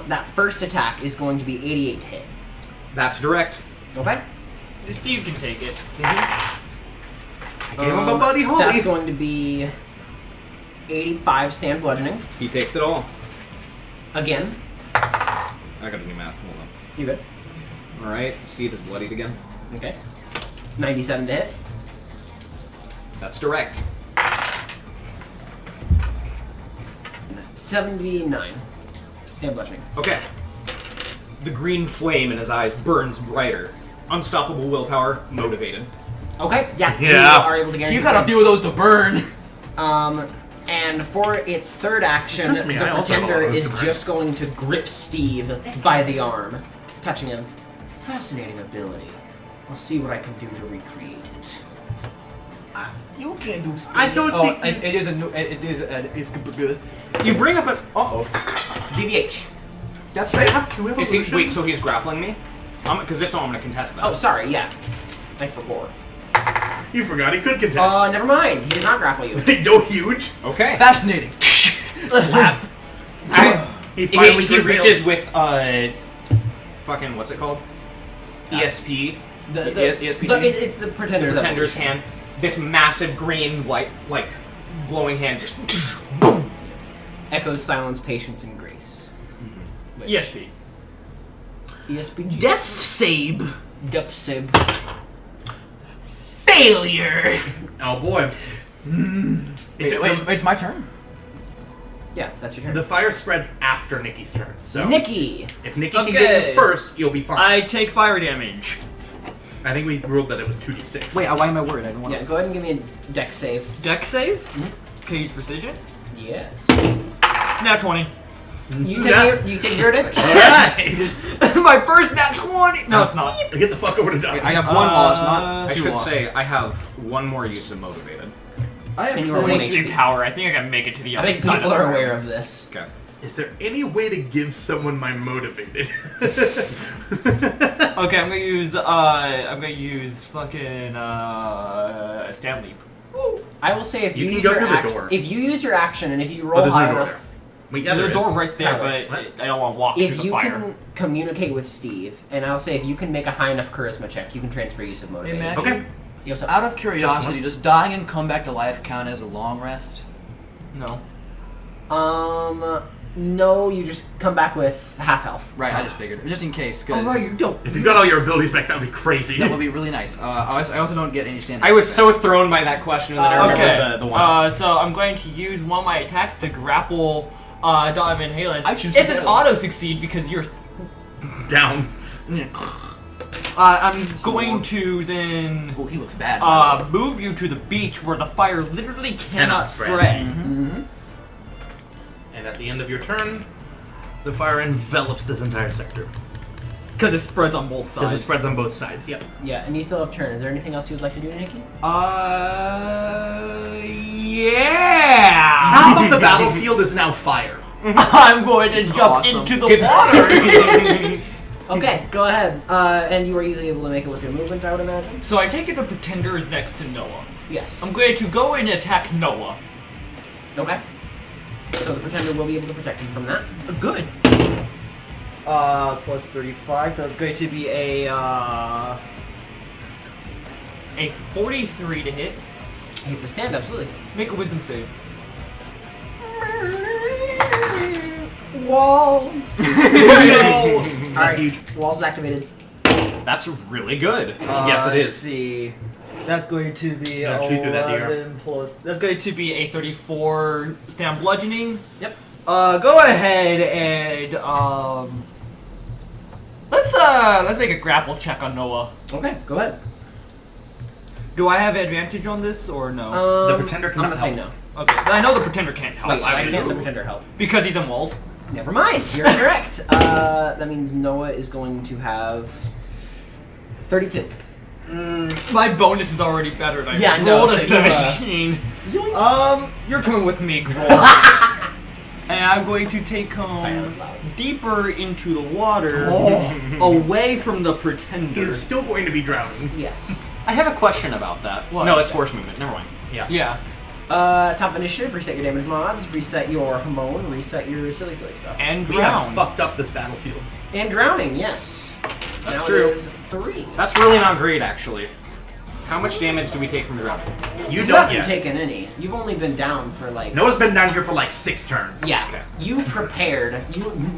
That first attack is going to be 88 to hit. That's direct. Okay. Steve can take it. I gave him a Buddy Holly. That's going to be 85 stand bludgeoning. He takes it all. Again. I gotta do math. Hold on. You good? Alright, Steve is bloodied again. Okay. 97 to hit. That's direct. 79. Stand bludgeoning. Okay. The green flame in his eyes burns brighter. Unstoppable willpower, motivated. Okay, yeah. Yeah. You are able to guarantee. You got a few of those to burn. And for its third action, Trust me, the I also have a lot Pretender of those is to burn. just going to grip Steve by the arm, touching him. Fascinating ability. I'll see what I can do to recreate it. You can't do stuff. I don't think it is good. You bring up an. DVH. That's I have 2 evolutions. Wait, so he's grappling me? Because if so, I'm gonna contest that. Oh, sorry, yeah. I forgot. You forgot he could contest. Never mind. He does not grapple you. Yo, huge. Okay. Fascinating. Slap. He finally He revealed- reaches with fucking what's it called? ESP. It's the Pretender's Pretender's evolution. hand. This massive green light, like glowing hand, just Echoes silence, patience, and grace. Which- ESP. ESPG. Death save. Depth save. Failure. Oh boy. It's my turn. Yeah, that's your turn. The fire spreads after Nikki's turn. So Nikki. if Nikki can get you first, you'll be fine. I take fire damage. I think we ruled that it was 2d6. Wait, why am I worried? I don't want Yeah, go ahead and give me a dex save. Dex save? Can you use precision? Yes. Nat 20. You Yeah. take 0 damage. Alright! My first nat 20! No, it's not. Get the fuck over to Donovan. I have one lost, not I two should lost. say I have one more use of motivated. I have And you are 1 23 HP. power. I think I can make it to the I other think side people of the are room. aware of this. Okay. Is there any way to give someone my motivated? Okay, I'm gonna use fucking stand leap. I will say if You you, can use go your through the action, door. if you use your action and if you Oh, roll there's high no door enough, there. Wait, yeah, There's a there door is. right there, Tyler, but I don't want to walk through if the you fire. can communicate with Steve, and I'll say if you can make a high enough charisma check, you can transfer use of Hey, motivated. man. Okay. Yeah, what's up? Out of curiosity, does dying and come back to life count as a long rest? No. No, you just come back with half health. Right, I just figured. Just in case, because you don't. If you got all your abilities back, that would be crazy. that would be really nice. I also don't get any standing. I was back. so thrown by that question that I Okay. remembered the one. So I'm going to use one of my attacks to grapple Donovan Halen. I choose It's to an fail. auto succeed because you're Down. I'm going to then Oh, he looks bad. move you to the beach where the fire literally cannot Cannot spread. spread. Mm-hmm. And at the end of your turn, the fire envelops this entire sector. Because it spreads on both sides. Because it spreads on both sides, yep. Yeah, and you still have turn. Is there anything else you would like to do, Nikki? Yeah! Half of the battlefield is now fire. I'm going to This is jump awesome. into the water! Okay, go ahead. And you were easily able to make it with your movement, I would imagine. So I take it the Pretender is next to Noah. Yes. I'm going to go and attack Noah. Okay. So the Pretender will be able to protect him from that. Good. Plus 35, so it's going to be a 43 to hit. It's a stand, absolutely. Make a wisdom save. Walls. No! That's Alright, huge. walls is activated. That's really good. Yes, it Let's is. see. That's going to be Yeah, shoot through that DR. 11 plus. That's going to be a 34 stand bludgeoning. Yep. Go ahead and let's make a grapple check on Noah. Okay, go ahead. Do I have advantage on this or no? The Pretender I'm cannot gonna say help. no. Okay, I know the Pretender can't help. Wait, why can't the Pretender help? Because he's in walls. Never mind, you're correct. That means Noah is going to have 32. My bonus is already better. And I Yeah, no, rolled a so you, 17. You're coming with me, Groll. And I'm going to take him deeper into the water, away from the Pretender. He's still going to be drowning. Yes. I have a question about that. What? No, it's force movement. Never mind. Yeah. yeah. Top initiative, reset your damage mods, reset your Hamon, reset your silly stuff. And We have drown. fucked up this battlefield. And drowning, yes. That's now true. It is 3. That's really not great, actually. How much damage do we take from drowning? You You don't haven't yet. taken any. You've only been down for like... Noah's been down here for like 6 turns. Yeah. Okay. You prepared.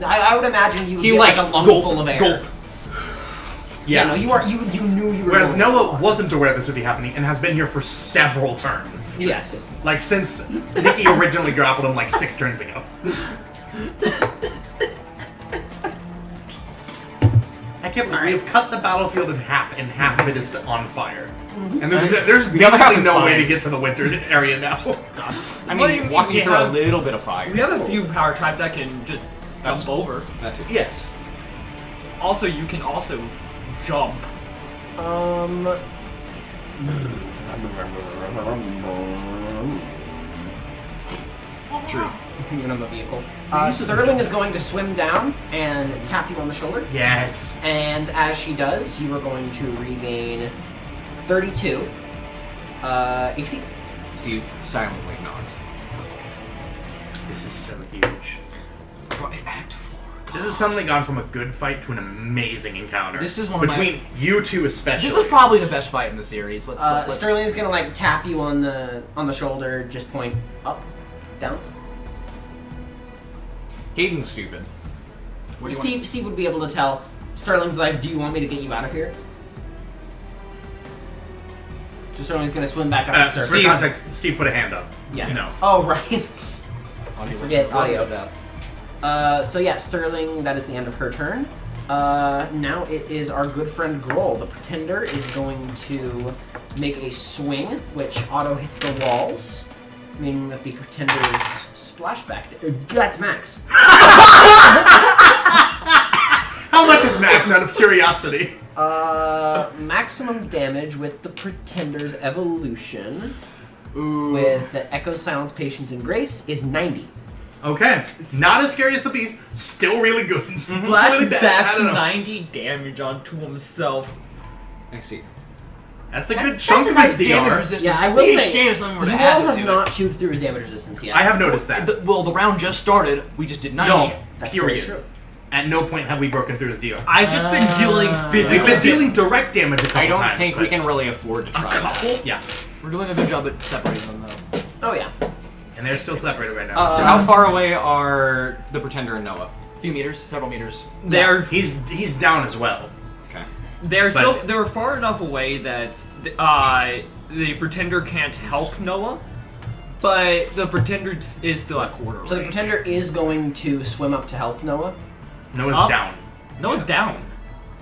I would imagine you He get like a lung gulp, full of air. gulp. Yeah, no, you knew you were. Whereas going Noah to the wasn't aware this would be happening and has been here for several turns. Yes. Like since Nikki originally grappled him like 6 turns ago. I can't believe we have cut the battlefield in half, and half of it is on fire. And there's The other half basically is no way fine. to get to the winter area now. I What do you mean, mean walking we through a have- little bit of fire. We have a few power types that can just That's- jump over. That too. Yes. Also, you can also jump. True. Even on the vehicle. Sterling is going to swim down and tap you on the shoulder. Yes. And as she does, you are going to regain 32 HP. Steve silently nods. This is so huge. Act 4. This has suddenly gone from a good fight to an amazing encounter. This is one of between you two especially. This is probably the best fight in the series. Let's Sterling is going to like tap you on the shoulder, just point up, down. Hayden's stupid. Steve would be able to tell. Sterling's like, "Do you want me to get you out of here?" So Sterling's going to swim back up to the For surface. context, Steve put a hand up. Yeah. No. Oh right. audio forget listener, audio. death. So yeah, Sterling, that is the end of her turn. Now it is our good friend Groll. The Pretender is going to make a swing, which auto hits the walls, meaning that the Pretender's splashback. That's max. How much is max out of curiosity? Maximum damage with the Pretender's evolution Ooh. with the Echo, Silence, Patience, and Grace is 90. Okay. Not as scary as the beast. Still really good. Flash really bad. I back don't to know. 90 damage onto himself. I see. That's a good That's chunk a of nice his damage DR. resistance. Yeah, I will Each say, day if something were to you all happen have to not chewed through his damage resistance yet. I have noticed that. The round just started. We just did 90. No. That's very Period. true. At no point have we broken through his DR. I've just been dealing We've physical been dealing direct damage a couple I don't times. think but we can really afford to try that. Yeah. We're doing a good job at separating them, though. Oh yeah. And they're still separated right now. How far away are the Pretender and Noah? A few meters, several meters. They're He's down as well. Okay. they're far enough away that the Pretender can't help Noah, but the Pretender is still at quarter. So the range. Pretender is going to swim up to help Noah. Noah's Up. down. Noah's down.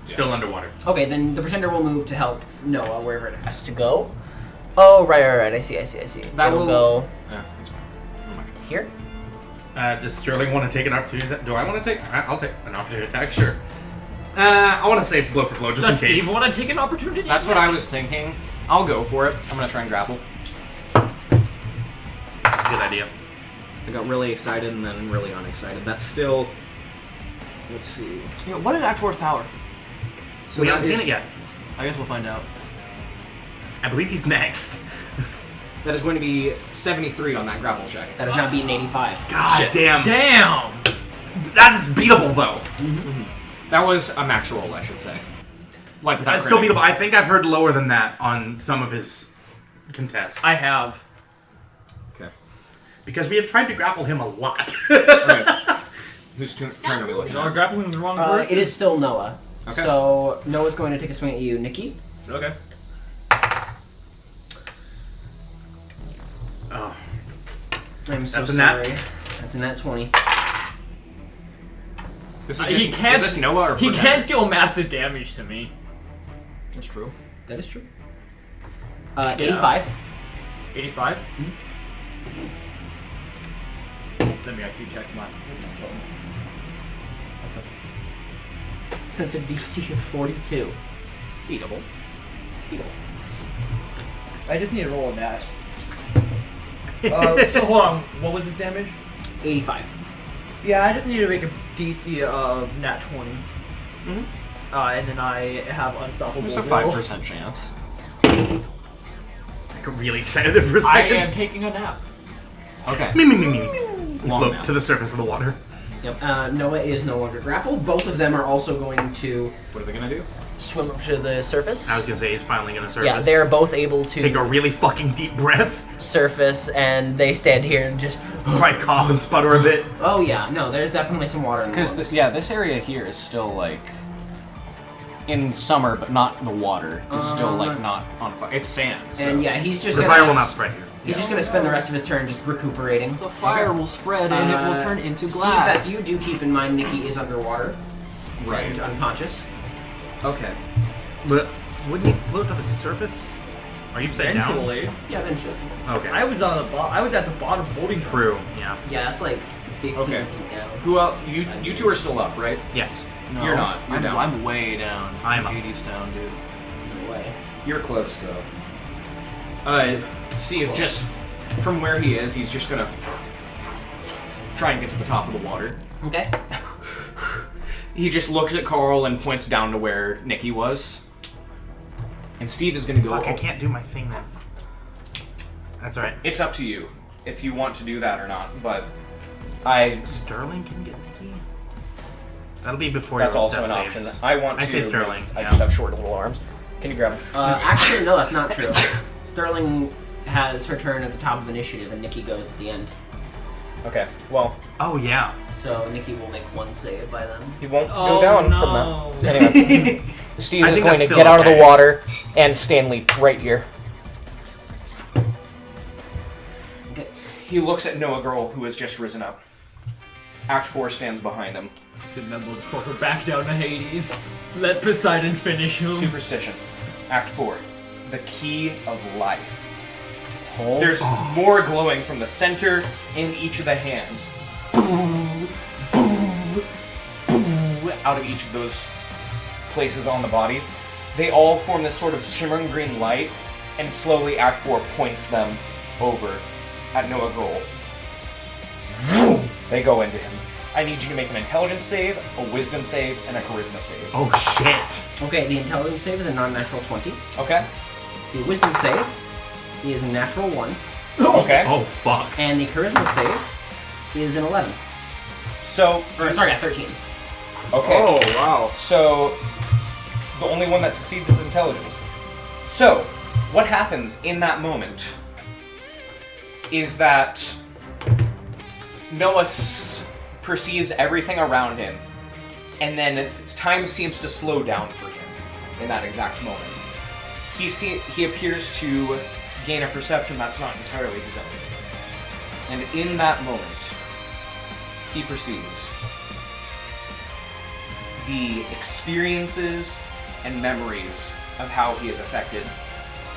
Still underwater. Okay, then the Pretender will move to help Noah wherever it has to go. Oh, right. I see. That It'll will go Yeah, that's fine. Oh my God. here. Does Sterling want to take an opportunity attack? Do I want to take? I'll take an opportunity attack, sure. I want to save blow for blow just Does in case. Steve want to take an opportunity? That's what I was thinking. I'll go for it. I'm gonna try and grapple. That's a good idea. I got really excited and then really unexcited. That's still. Let's see. You know, what is Act 4's power? So We that haven't seen is- it yet. I guess we'll find out. I believe he's next. That is going to be 73 on that grapple check. That is now beaten 85. God Shit. damn. Damn. That is beatable though. That was a max roll, I should say. Like without That's still critting. beatable. I think I've heard lower than that on some of his contests. I have. Okay. Because we have tried to grapple him a lot. Alright. Whose turn are we looking No, at? grappling is the wrong person. It is still Noah. Okay. So Noah's going to take a swing at you, Nikki. Okay. Oh. I'm so That's a nat. sorry. That's a nat 20. This is He just, can't. is this Noah or He Pretender? can't deal massive damage to me. That's true. That is true. 85. 85. Let me actually check my phone. That's a DC of 42. Beatable. I just need to roll a nat. So hold on. What was his damage? 85. Yeah, I just need to make a DC of nat 20. And then I have unstoppable. There's a will. 5% chance. I got really excited there for a I second. am taking a nap. Okay. Me. Long Float nap. to the surface of the water. Yep. Noah is no longer grappled. Both of them are also going to What are they gonna do? swim up to the surface. I was gonna say he's finally gonna surface. Yeah, they're both able to Take a really fucking deep breath. surface, and they stand here and just. Probably cough and sputter a bit. Oh yeah, no, there's definitely some water in the Because lungs. this area here is still like in summer, but not the water. It's still like not on fire. It's sand. So. And yeah, he's just The gonna fire will not spread here. He's just gonna spend the rest of his turn just recuperating. The fire will spread and it will turn into Steve, glass. that's you. Do keep in mind Nikki is underwater. Right. And unconscious. Okay. But wouldn't he float to the surface? Are you upside down? Eventually. Yeah, eventually. Okay. I was on the I was at the bottom holding them. True. Yeah. Yeah, that's like 15 Okay. feet down. Who else? You two are still up, right? Yes. No, You're not. You're down. I'm way down. I'm up. Hades down, dude. No way. You're close though. Steve, just from where he is, he's just gonna try and get to the top of the water. Okay. He just looks at Carl and points down to where Nikki was. And Steve is gonna go. Fuck, I can't do my thing then. That's alright. It's up to you if you want to do that or not, but Sterling can get Nikki? That'll be before that's he rolls also an death option. saves. I want I to. say Sterling. I Yeah. just have short little arms. Can you grab him? Actually, no, that's not true. Sterling has her turn at the top of initiative, and Nikki goes at the end. Okay. Well, Oh, yeah. So Nikki will make one save by then. he won't Oh, go down no. from that. Anyway, Steve I is think going that's to still get out of okay. the water, and Stanley right here. Okay. He looks at Noah Girl, who has just risen up. Act 4 stands behind him. Send that motherfucker back down to Hades. Let Poseidon finish him. Superstition. Act 4. The key of life. There's more glowing from the center in each of the hands. Out of each of those places on the body. They all form this sort of shimmering green light, and slowly Act 4 points them over at Noah Girl. They go into him. I need you to make an intelligence save, a wisdom save, and a charisma save. Oh, shit. Okay, the intelligence save is a non-natural 20. Okay? The wisdom save is a natural 1. Okay. Oh, fuck. And the charisma save is an 11. So, Or, sorry, a 13. okay. Oh, wow. So, the only one that succeeds is intelligence. So, what happens in that moment is that Noah perceives everything around him, and then time seems to slow down for him in that exact moment. He appears to gain a perception that's not entirely his own. And in that moment, he perceives the experiences and memories of how he has affected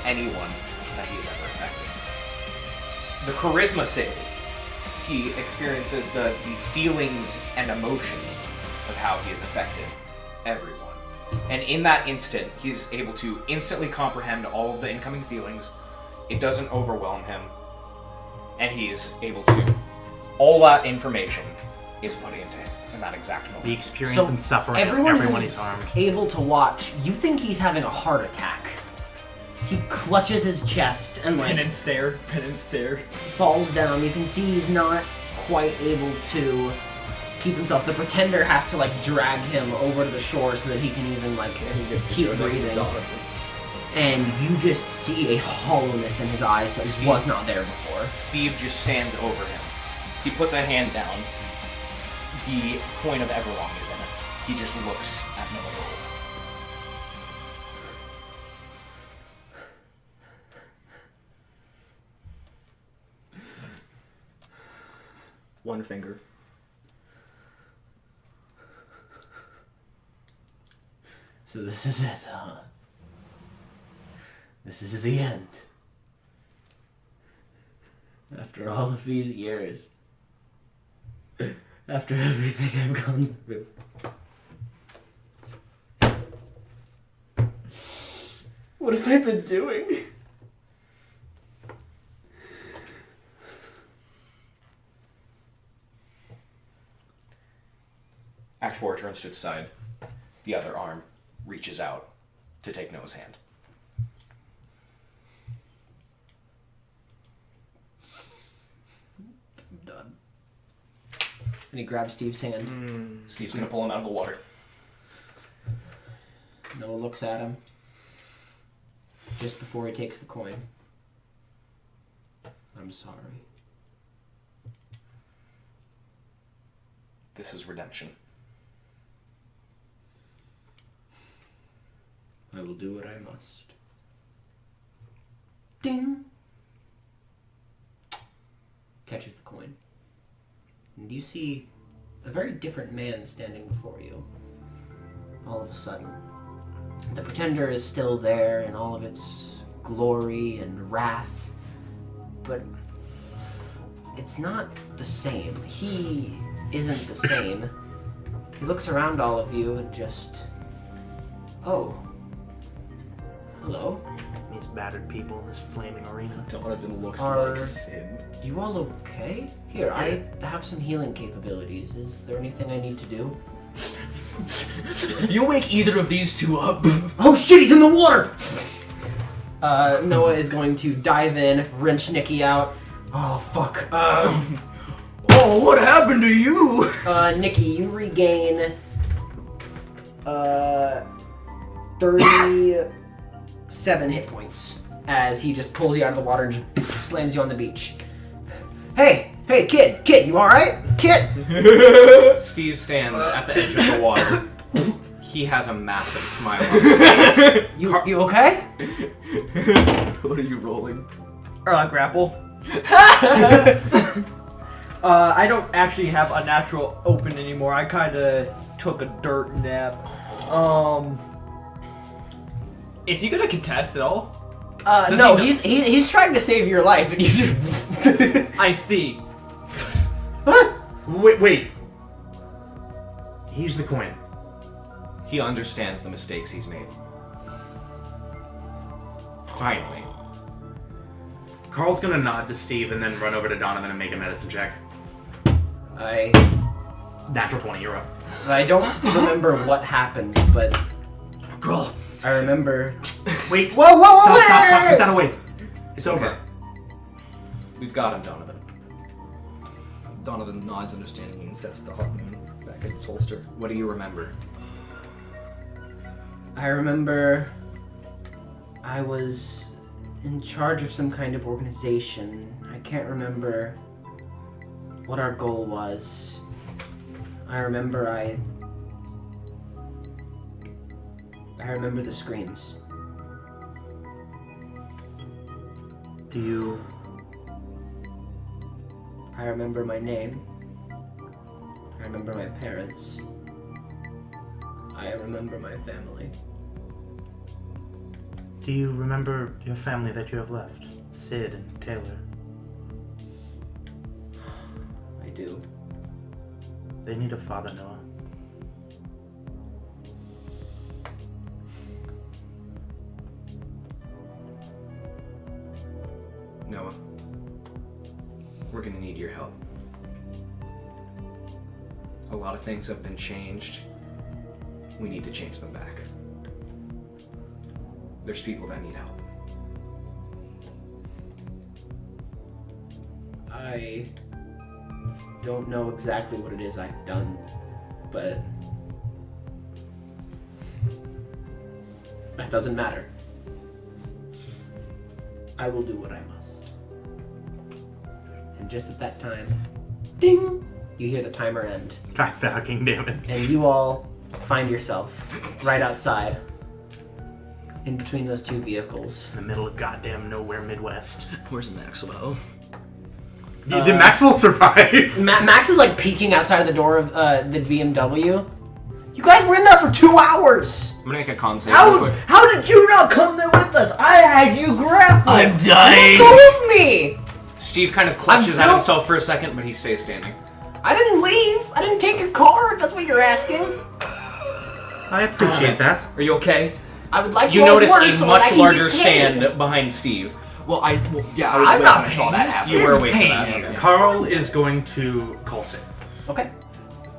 anyone that he has ever affected. The charisma save, he experiences the feelings and emotions of how he has affected everyone. And in that instant, he's able to instantly comprehend all of the incoming feelings. It doesn't overwhelm him. And he's able to... All that information is put into him in that exact moment. The experience So and suffering of everyone everyone who's he's harmed. able to watch, you think he's having a heart attack. He clutches his chest and Pin like and stare. Pin and stare. falls down. You can see he's not quite able to keep himself. The pretender has to like drag him over to the shore so that he can even like keep breathing. And you just see a hollowness in his eyes that was not there before. Steve just stands over him. He puts a hand down. The coin of Everlong is in it. He just looks at Noah. One finger. So this is it, huh? This is the end. After all of these years. After everything I've gone through. What have I been doing? Act 4 turns to its side. The other arm reaches out to take Noah's hand. I'm done. And he grabs Steve's hand. Steve's gonna pull him out of the water. Noah looks at him. Just before he takes the coin. I'm sorry. This is redemption. I will do what I must. Ding! Catches the coin. And you see a very different man standing before you. All of a sudden. The Pretender is still there in all of its glory and wrath. But it's not the same. He isn't the same. He looks around all of you and just... Oh. Hello. These battered people in this flaming arena. Donovan looks Are- like sin. You all okay? Here, I have some healing capabilities. Is there anything I need to do? If you wake either of these two up... Oh shit, he's in the water! Noah is going to dive in, wrench Nikki out. Oh, fuck. Oh, what happened to you? Nikki, you regain 37 hit points as he just pulls you out of the water and just slams you on the beach. Hey, kid, you alright? Kid! Steve stands at the edge of the water. He has a massive smile on his face. You okay? What are you rolling? Grapple. I don't actually have a natural open anymore. I kind of took a dirt nap. Is he gonna contest at all? No, he's trying to save your life, and you just... I see. Wait. He used the coin. He understands the mistakes he's made. Finally. Carl's gonna nod to Steve and then run over to Donovan and make a medicine check. Natural 20, you're up. I don't remember what happened, but... Girl. I remember... Wait. Whoa, Stop, put that away. It's over. Okay. We've got him, Donovan. Donovan nods understandingly and sets the harpoon back in its holster. What do you remember? I remember... I was in charge of some kind of organization. I can't remember what our goal was. I remember I remember the screams. Do you... I remember my name. I remember my parents. I remember my family. Do you remember your family that you have left? Sid and Taylor. I do. They need a father, Noah. Noah, we're gonna need your help. A lot of things have been changed. We need to change them back. There's people that need help. I don't know exactly what it is I've done, but that doesn't matter. I will do what I must. And just at that time, ding! You hear the timer end. God fucking damn it. And you all find yourself right outside, in between those two vehicles. In the middle of goddamn nowhere Midwest. Where's Maxwell? Did Maxwell survive? Max is like peeking outside of the door of the BMW. You guys were in there for 2 hours! I'm gonna make a con save real quick. How did you not come there with us? I had you grappled. I'm dying! Go with me! Steve kind of clutches I'm at still- himself for a second, but he stays standing. I didn't leave. I didn't take your car, if that's what you're asking. I appreciate that. Are you okay? I would like You all's notice word a so that I much can larger get paid. stand behind Steve. Well, I was I'm awake not when I saw that happen. You were awake for Pain. that. Okay. Carl is going to call Sid. Okay.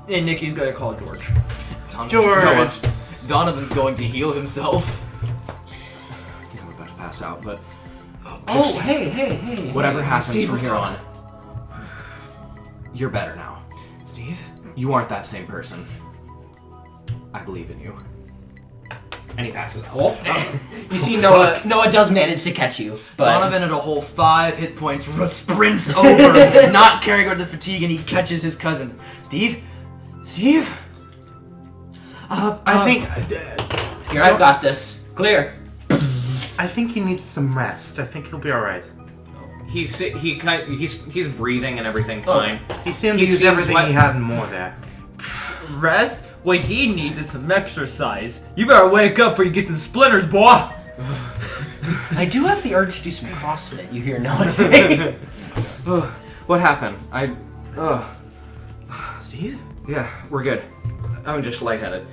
And Nikki's gonna call George. Donovan's going to heal himself. I think I'm about to pass out, but Oh, hey. whatever happens Steve, from what's here going on, you're better now. Steve? You aren't that same person. I believe in you. And he passes out. You see, Noah does manage to catch you, but Donovan at a whole 5 hit points sprints over, not caring about the fatigue, and he catches his cousin. Steve? I think... here I've got this. Clear. I think he needs some rest. I think he'll be all right. He's breathing and everything fine. He seemed to He use seems everything like- he had and more there. Rest? What he needs is some exercise. You better wake up before you get some splinters, boy. I do have the urge to do some CrossFit, you hear Noah say. What happened? Steve? Yeah, we're good. I'm just lightheaded.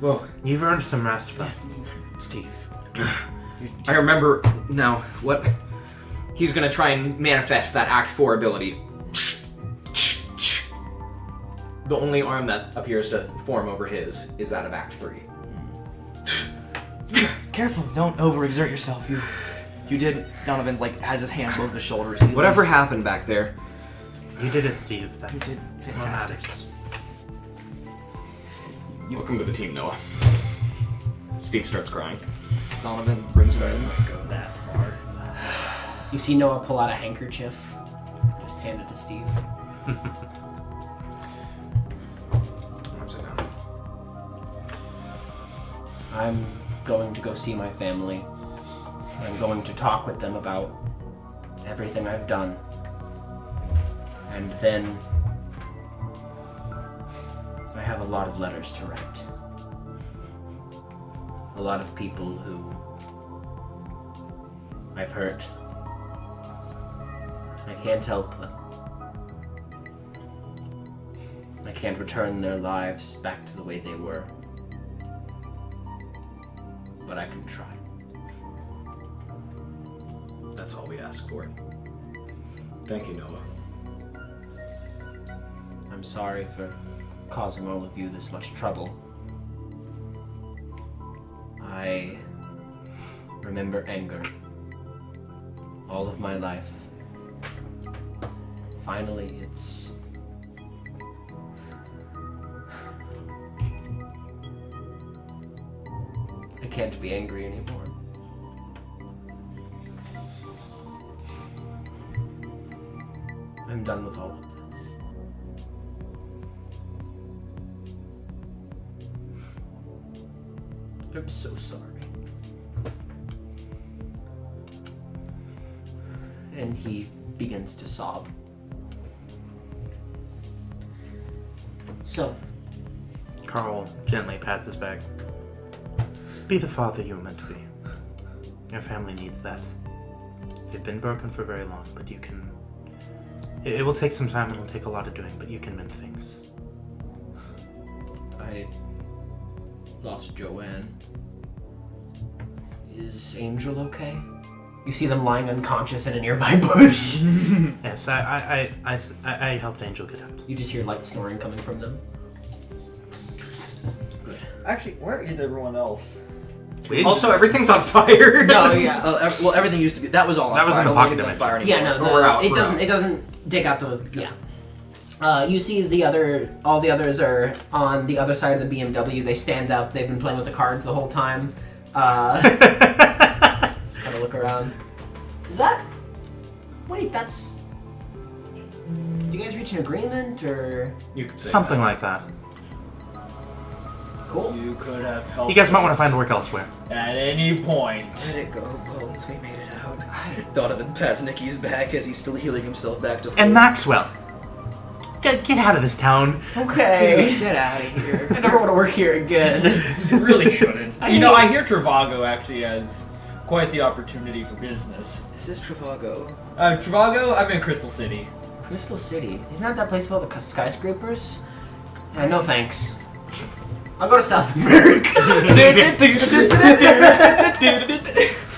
Whoa. You've earned some rest, but Steve. I remember now what he's gonna try and manifest that Act 4 ability. The only arm that appears to form over his is that of Act 3. Careful, don't overexert yourself. You did. Donovan's like has his hand above his shoulders. Whatever happened back there. you did it, Steve. That's You did what fantastic. matters. Welcome to the team, Noah. Steve starts crying. Donovan brings it in. Go that far. You see Noah pull out a handkerchief. Just hand it to Steve. Upside down. I'm going to go see my family. I'm going to talk with them about everything I've done. And then I have a lot of letters to write. A lot of people who I've hurt. I can't help them. I can't return their lives back to the way they were. But I can try. That's all we ask for. Thank you, Noah. I'm sorry for causing all of you this much trouble. I remember anger all of my life. Finally, it's... I can't be angry anymore. I'm done with all of this. I'm so sorry. And he begins to sob. So, Carl gently pats his back. Be the father you were meant to be. Your family needs that. They've been broken for very long, but you can... It will take some time and it'll take a lot of doing, but you can mend things. I lost Joanne. Is Angel okay? You see them lying unconscious in a nearby bush. Yes, I helped Angel get out. You just hear light snoring coming from them. Actually, where is everyone else? Also, everything's on fire. No, yeah. Well, everything used to be. That was all. That on was fire. in the Nothing's pocket on dimension. fire anymore. Yeah, no, We're out, it we're doesn't. out. It doesn't dig out the. Yeah. You see all the others are on the other side of the BMW. They stand up. They've been playing with the cards the whole time. Just kind of look around. Is that? Wait, that's. Do you guys reach an agreement or? You could say Something that. like that. Cool. You could have helped. You guys might want to us find work elsewhere. at any point. Did it go, Bones? We made it out. Donovan pats Nicky's back as he's still healing himself back to full. And Maxwell, get out of this town. Okay. Dude, get out of here. I never want to work here again. You really shouldn't. I hear Travago actually has quite the opportunity for business. This is Travago. Travago, I'm in Crystal City. Crystal City. Isn't that that place with all the skyscrapers? No thanks. I'll go to South America.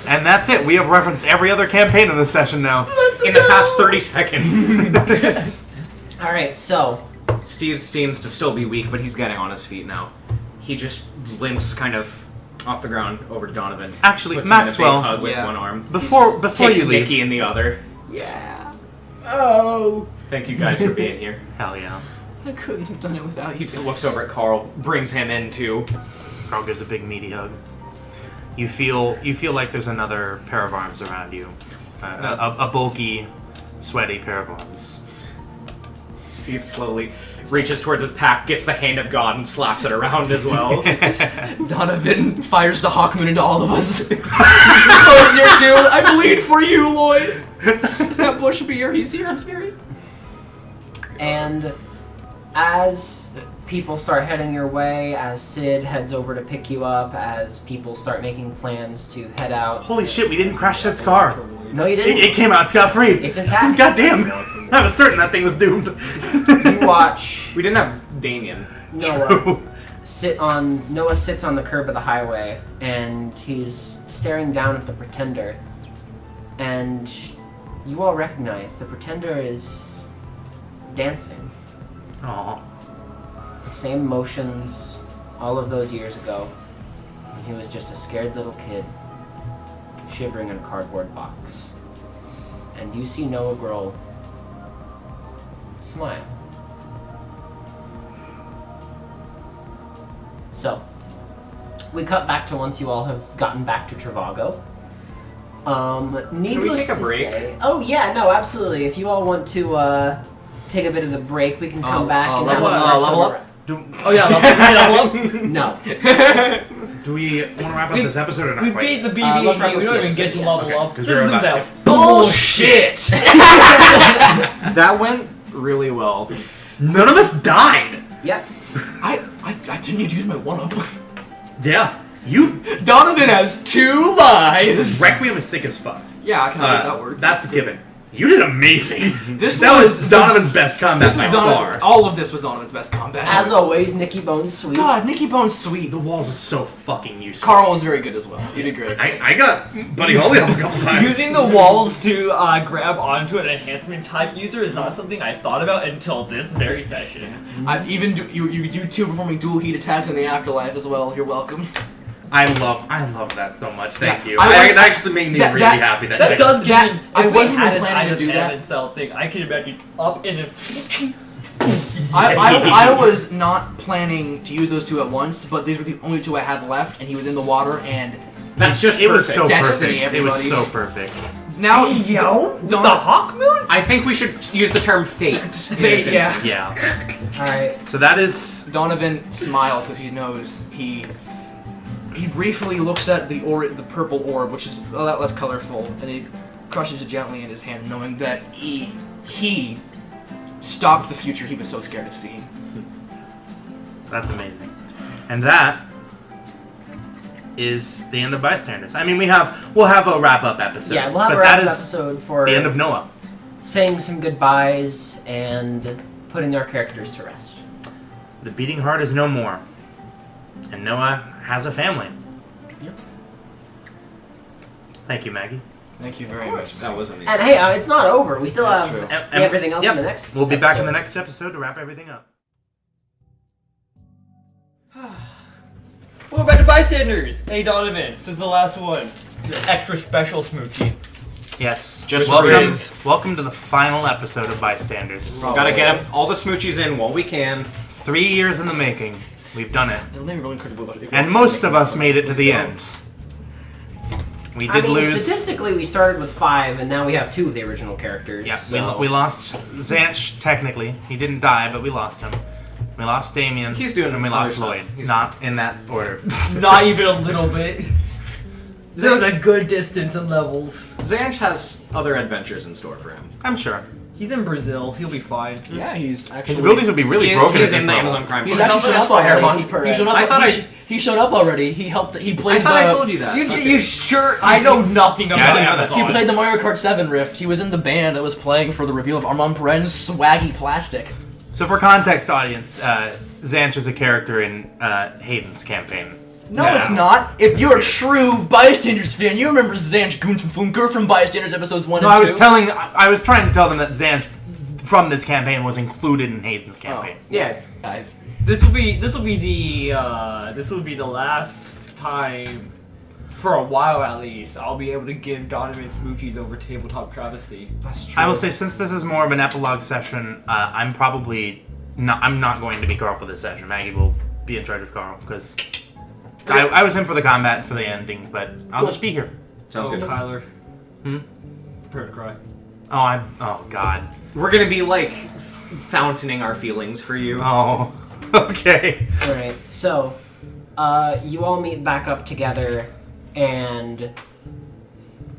And that's it. We have referenced every other campaign in this session now. In the past 30 seconds. All right, so Steve seems to still be weak, but he's getting on his feet now. He just limps kind of off the ground over to Donovan. Actually, Puts him in a big Maxwell, hug with yeah. one arm. Before Takes you leave, Nicky in the other. Yeah. Thank you guys for being here. hell yeah. I couldn't have done it without He you. just looks over at Carl, brings him in too. Carl gives a big meaty hug. You feel like there's another pair of arms around you, a bulky, sweaty pair of arms. Steve slowly reaches towards his pack, gets the hand of God, and slaps it around as well. Donovan fires the Hawkmoon into all of us. So is here too. I bleed for you, Lloyd. Is that Bush beer? He's here, spirit. And as people start heading your way, as Sid heads over to pick you up, as people start making plans to head out. Holy shit, we didn't crash Sid's car. No, you didn't. It came out scot-free. It's intact. Goddamn. I was certain that thing was doomed. You watch We didn't have Damien. Noah Noah sits on the curb of the highway, and he's staring down at the Pretender. And you all recognize the Pretender is dancing. Aw. The same motions all of those years ago when he was just a scared little kid shivering in a cardboard box. And you see Noah Grohl smile. So, we cut back to once you all have gotten back to Travago. Needless take a to break? say, oh yeah, no, absolutely. If you all want to take a bit of the break, we can come back and have level up? Oh yeah, level up. No. Do we want to wrap up this episode or not? We quite? beat the let's wrap BB-8. up We don't the even get episode, to yes. level up. 'Cause This we're is about about to. Bullshit. That went really well. None of us died. Yep. I didn't need to use my 1-up. Yeah. You. Donovan has 2 lives. Requiem is sick as fuck. Yeah, I can make that work. That's a given. You did amazing. This That was Donovan's best combat by far. All of this was Donovan's best combat. As always, Nicky Bones sweet. God, Nicky Bone's sweet. The walls are so fucking useful. Carl was very good as well. You did great. I got Buddy Holly up a couple times. Using the walls to grab onto an enhancement type user is not something I thought about until this very session. Even you two performing dual heat attacks in the afterlife as well. You're welcome. I love that so much. Thank Yeah, you. I It actually made me really happy that That does That- give me. I If we wasn't had even an planning to item do that. and sell thing, I could imagine up in a. I was not planning to use those 2 at once, but these were the only 2 I had left, and he was in the water, and That's just it was so Destiny, perfect. It was everybody. so perfect. now Yo, Don- the Hawkmoon. I think we should use the term fate. Fate, yeah. Yeah. Alright. So that is Donovan smiles because he knows he briefly looks at the purple orb, which is a lot less colorful, and he crushes it gently in his hand, knowing that he stopped the future he was so scared of seeing. that's amazing. And that is the end of Bystanders. I mean, we'll have a wrap up episode. Yeah, we'll have but a wrap that is episode for the end of Noah. saying some goodbyes and putting our characters to rest. The beating heart is no more, and Noah has a family. Yep. Thank you, Maggie. Thank you very much. That was amazing. And hey, it's not over. We still That's have true. everything else Yep. in the next We'll be back in the episode. next episode to wrap everything up. Welcome back to Bystanders. Hey Donovan, this is the last one. The extra special smoochie. Yes. Just welcome to the final episode of Bystanders. Gotta get all the smoochies in while we can. 3 years in the making. We've done it. It'll make me really incredible about it. And most of us made it to the end. We did lose. Statistically, we started with 5, and now we have 2 of the original characters. Yeah, so. we lost Zanch technically. He didn't die, but we lost him. We lost Damien. He's doing and we other lost stuff. Lloyd. He's- Not in that order. Not even a little bit. There was a good distance in levels. Zanch has other adventures in store for him. I'm sure. He's in Brazil. He'll be fine. Yeah, he's actually. His abilities would be really broken He's at this in the level. Amazon crime. He's Files. actually showed up Fire already. Monk He showed up. I thought he showed up already. He helped. He played I thought the. I told you that. You sure? I know nothing about I didn't know that. Amazon. He played the Mario Kart 7 rift. He was in the band that was playing for the reveal of Armand Peren's Swaggy Plastic. So for context, audience, Zanch is a character in Hayden's campaign. No, it's not. If you're a true Bystanders fan, you remember Zanch Guntfunker from Bystanders episodes 1 No, and 2. I was trying to tell them that Zanch from this campaign was included in Hayden's campaign. Yes. Guys. This will be the last time, for a while at least, I'll be able to give Donovan smoochies over Tabletop Travesty. That's true. I will say, since this is more of an epilogue session, I'm probably not. I'm not going to be Carl for this session. Maggie will be in charge of Carl because I was in for the combat and for the ending, but I'll just be here. Sounds good. Kyler. Hmm? Prepare to cry. Oh God. We're gonna be like fountaining our feelings for you. Oh, okay. Alright, so, you all meet back up together, and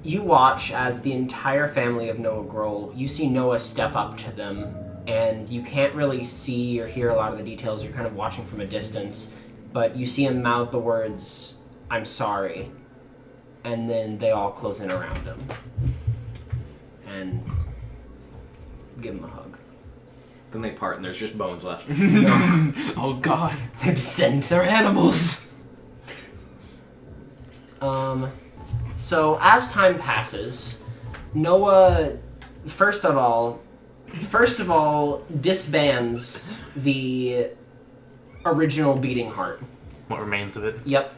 you watch as the entire family of Noah Grohl, you see Noah step up to them, and you can't really see or hear a lot of the details, you're kind of watching from a distance, but you see him mouth the words, "I'm sorry," and then they all close in around him, and give him a hug. Then they part and there's just bones left. Oh god. They descend. They're animals. So as time passes, Noah, first of all, disbands the original Beating Heart. What remains of it? Yep,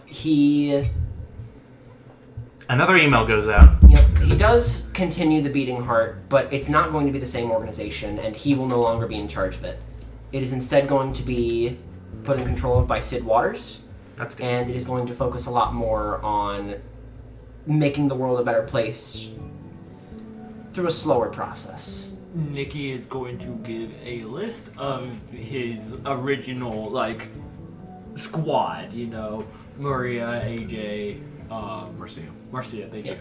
Another email goes out. he does continue the Beating Heart, but it's not going to be the same organization, and he will no longer be in charge of it. It is instead going to be put in control of by Sid Waters. That's good. And it is going to focus a lot more on making the world a better place through a slower process. Nikki is going to give a list of his original, squad, Maria, AJ, Marcia, thank you.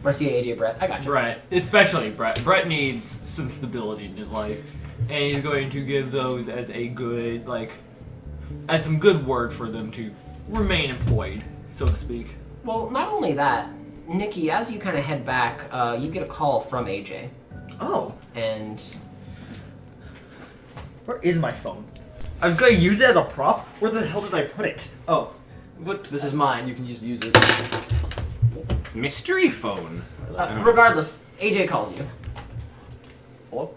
Marcia, AJ, Brett, I got you. Brett, especially Brett. Brett needs some stability in his life, and he's going to give those as a good, as some good word for them to remain employed, so to speak. Well, not only that, Nikki, as you kind of head back, you get a call from AJ. Oh. And Where is my phone? I was going to use it as a prop? Where the hell did I put it? Oh. What? This is mine. You can just use it. Mystery phone. regardless, AJ calls you. Hello?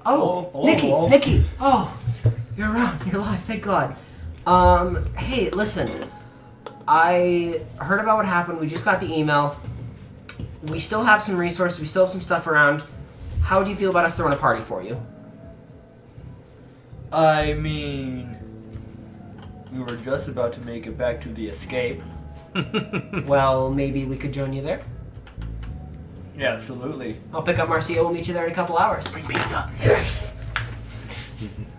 Oh, Hello? Nikki, Hello? Nikki. Oh, you're around. You're alive. Thank God. Hey, listen. I heard about what happened. We just got the email. We still have some resources. We still have some stuff around. How do you feel about us throwing a party for you? I mean, we were just about to make it back to the escape. Well, maybe we could join you there. Yeah, absolutely. I'll pick up Marcia. We'll meet you there in a couple hours. Bring pizza. Yes!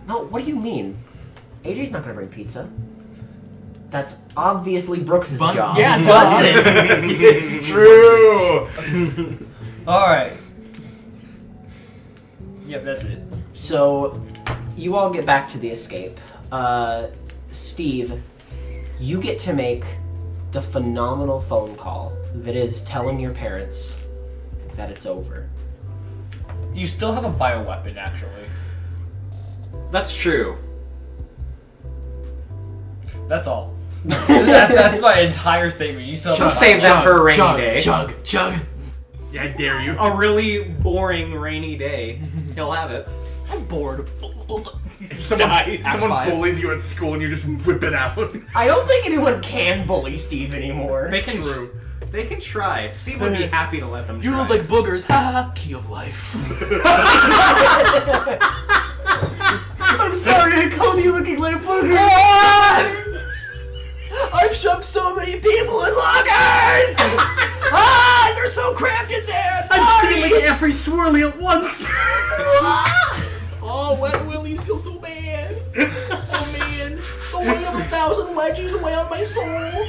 No, what do you mean? AJ's not gonna bring pizza. That's obviously Brooks' job. Yeah, duh. True. Alright. Yep, that's it. So, you all get back to the escape. Steve, you get to make the phenomenal phone call that is telling your parents that it's over. You still have a bioweapon, actually. That's true. That's all. That's my entire statement. You still have Just a save that for a rainy chug, day. Chug. Yeah, I dare you. A really boring rainy day. He'll have it. I'm bored. If someone Act five. bullies you at school and you just whip it out. I don't think anyone can bully Steve anymore. They can. True. They can try. Steve would be happy to let them try. You look like boogers. Ha! Key of life. I'm sorry, I called you looking like boogers. I've shoved so many people in lockers! They're so cramped in there! I'm sorry! every swirly at once. Oh, wet willies feel so bad. Oh man, the weight of 1,000 wedgies away on my soul.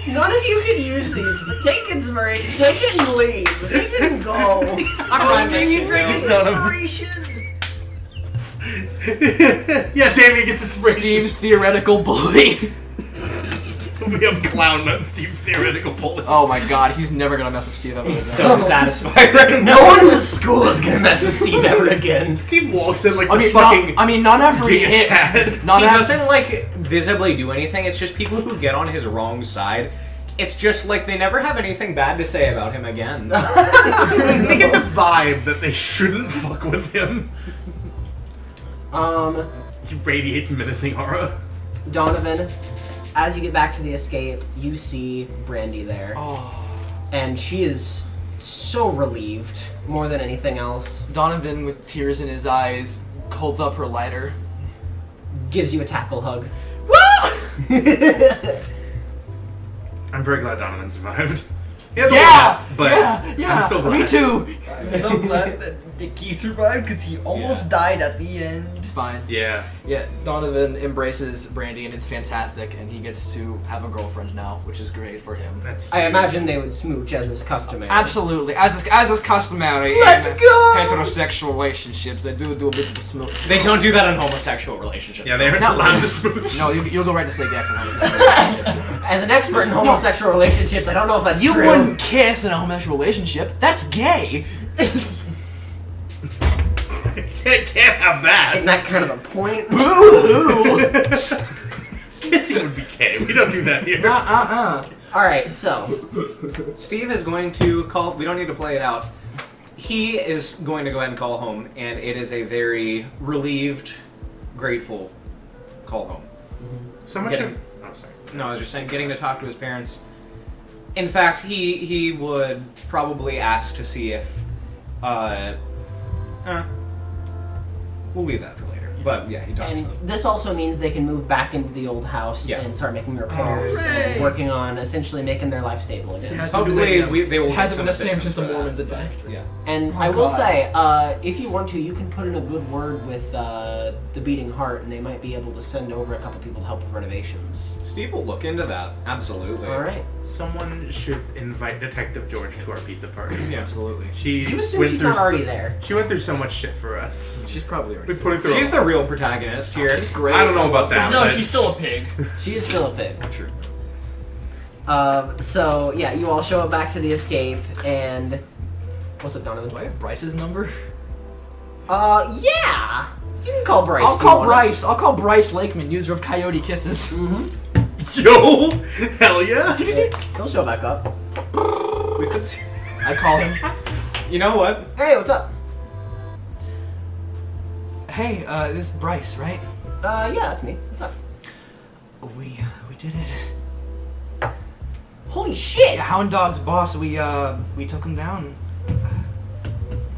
None of you can use these, but take inspiration. Take it and leave. Take it and go. I'm making Yeah, Damien gets inspiration. Steve's theoretical bully. We have clown, not Steve's theoretical bully. Oh my god, he's never gonna mess with Steve ever again. so satisfied right now. No one in this school is gonna mess with Steve ever again. Steve walks in like I mean, not after he Giga hit. Chad. Not He after. doesn't visibly do anything. It's just people who get on his wrong side. It's just they never have anything bad to say about him again. They get the vibe that they shouldn't fuck with him. He radiates menacing aura. Donovan, as you get back to the escape, you see Brandy there. Oh. And she is so relieved, more than anything else. Donovan, with tears in his eyes, holds up her lighter. Gives you a tackle hug. I'm very glad Donovan survived. He had Yeah! but Yeah! I'm still glad. Me too! I'm so glad that He survived because he almost died at the end. It's fine. Yeah. Yeah, Donovan embraces Brandy, and it's fantastic, and he gets to have a girlfriend now, which is great for him. That's I huge. imagine they would smooch as is customary. Absolutely, as is customary Let's in go! heterosexual relationships, they do a bit of the smooch. They don't do that in homosexual relationships. Yeah, they aren't No. allowed to smooch. No, you'll go right to Snake X and homosexual relationships. As an expert in homosexual relationships, I don't know if that's You true. wouldn't kiss in a homosexual relationship. That's gay. Can't have that. Isn't that kind of the point? Boo-hoo! Kissing would be gay. We don't do that here. Alright, so. Steve is going to call. We don't need to play it out. He is going to go ahead and call home, and it is a very relieved, grateful call home. Someone Getting- should. Oh, sorry. No, I was just saying, getting to talk to his parents. In fact, he would probably ask to see if, we'll leave that for later. But yeah, he talks to And them. this also means they can move back into the old house Yeah. and start making repairs Hooray! and working on essentially making their life stable again. Hopefully, they will. It get hasn't some been the same assistance since the for that, Mormons but, attacked. Yeah. And Oh, I will God. say, if you want to, you can put in a good word with the Beating Heart, and they might be able to send over a couple people to help with renovations. Steve will look into that. Absolutely. All right. Someone should invite Detective George to our pizza party. Yeah. Absolutely. She You assume went she's through not already so- there. She went through so much shit for us. She's probably We already. put her through. She's the real protagonist here. She's great. I don't know about that. No, but she's still a pig. She is still a pig. True. So, yeah, you all show up back to the escape, and... What's up, Donovan? Do I have Bryce's number? Yeah! You can call Bryce. I'll if you call want. Bryce. I'll call Bryce Lakeman, user of Coyote Kisses. Yo, hell yeah. He'll show back up. We could see. I call him. You know what? Hey, what's up? Hey, this is Bryce, right? Yeah, that's me. What's up? We did it. Holy shit! Yeah, Hound Dog's boss. We took him down.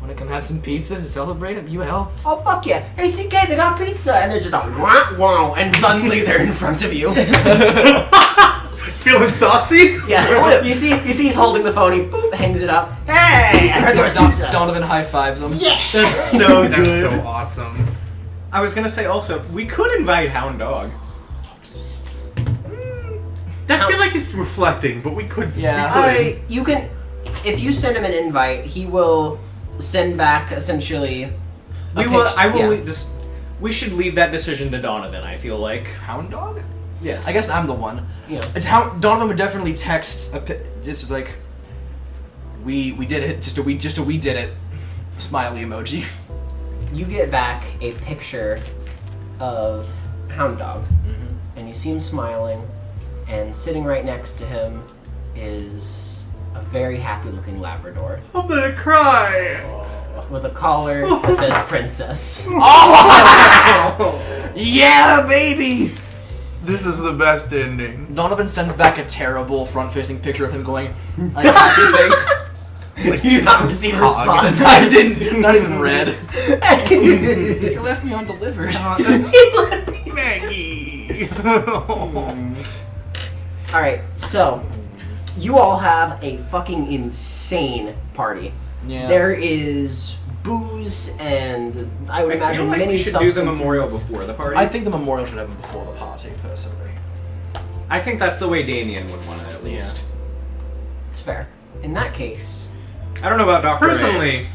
Wanna come have some pizza to celebrate him? You helped. Oh, fuck yeah. Hey, CK, they got pizza! And there's just a wah wow, and suddenly they're in front of you. Feeling saucy? Yeah, you see he's holding the phone, he boop, hangs it up. Hey, I heard there was pizza. Donovan high fives him. Yes! That's so good. That's so awesome. I was gonna say also, we could invite Hound Dog. I feel like he's reflecting, but we could. Yeah. We could. You can, if you send him an invite, he will send back essentially. We will. I will. Yeah. Leave this. We should leave that decision to Donovan. I feel like. Hound Dog? Yes. I guess I'm the one. You know. Donovan would definitely text just like, we did it. Just a we did it. Smiley emoji. You get back a picture of Hound Dog, and you see him smiling, and sitting right next to him is a very happy-looking Labrador I'm gonna cry. with a collar that says Princess. Yeah, baby. This is the best ending. Donovan sends back a terrible front-facing picture of him going like happy face. You did not receive a response. I didn't. Not even read. You left me undelivered. Maggie. Alright, so you all have a fucking insane party. Yeah. There is booze and I would I imagine feel like many we should do the substances. memorial before the party. I think the memorial should happen before the party, personally. I think that's the way Damien would want it at least. It's fair. In that case, I don't know about Dr. Ray. Personally,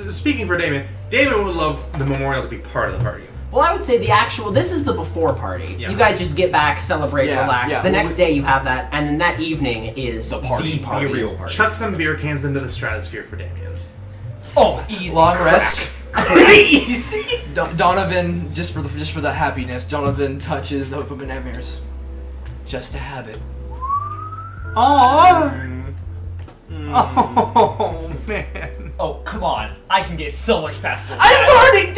speaking for Damon would love the memorial to be part of the party. well, I would say this is the before party. Yeah. You guys just get back, celebrate, Yeah, relax. yeah. The next day you have that, and then that evening is The party. The real party. Chuck some beer cans into the stratosphere for Damien. Oh, easy. Long crack. rest. Donovan, just for the happiness, Donovan touches the open nightmares. Just a habit. Aww. Oh man. Oh, come on. I can get so much faster than I'm that. Morning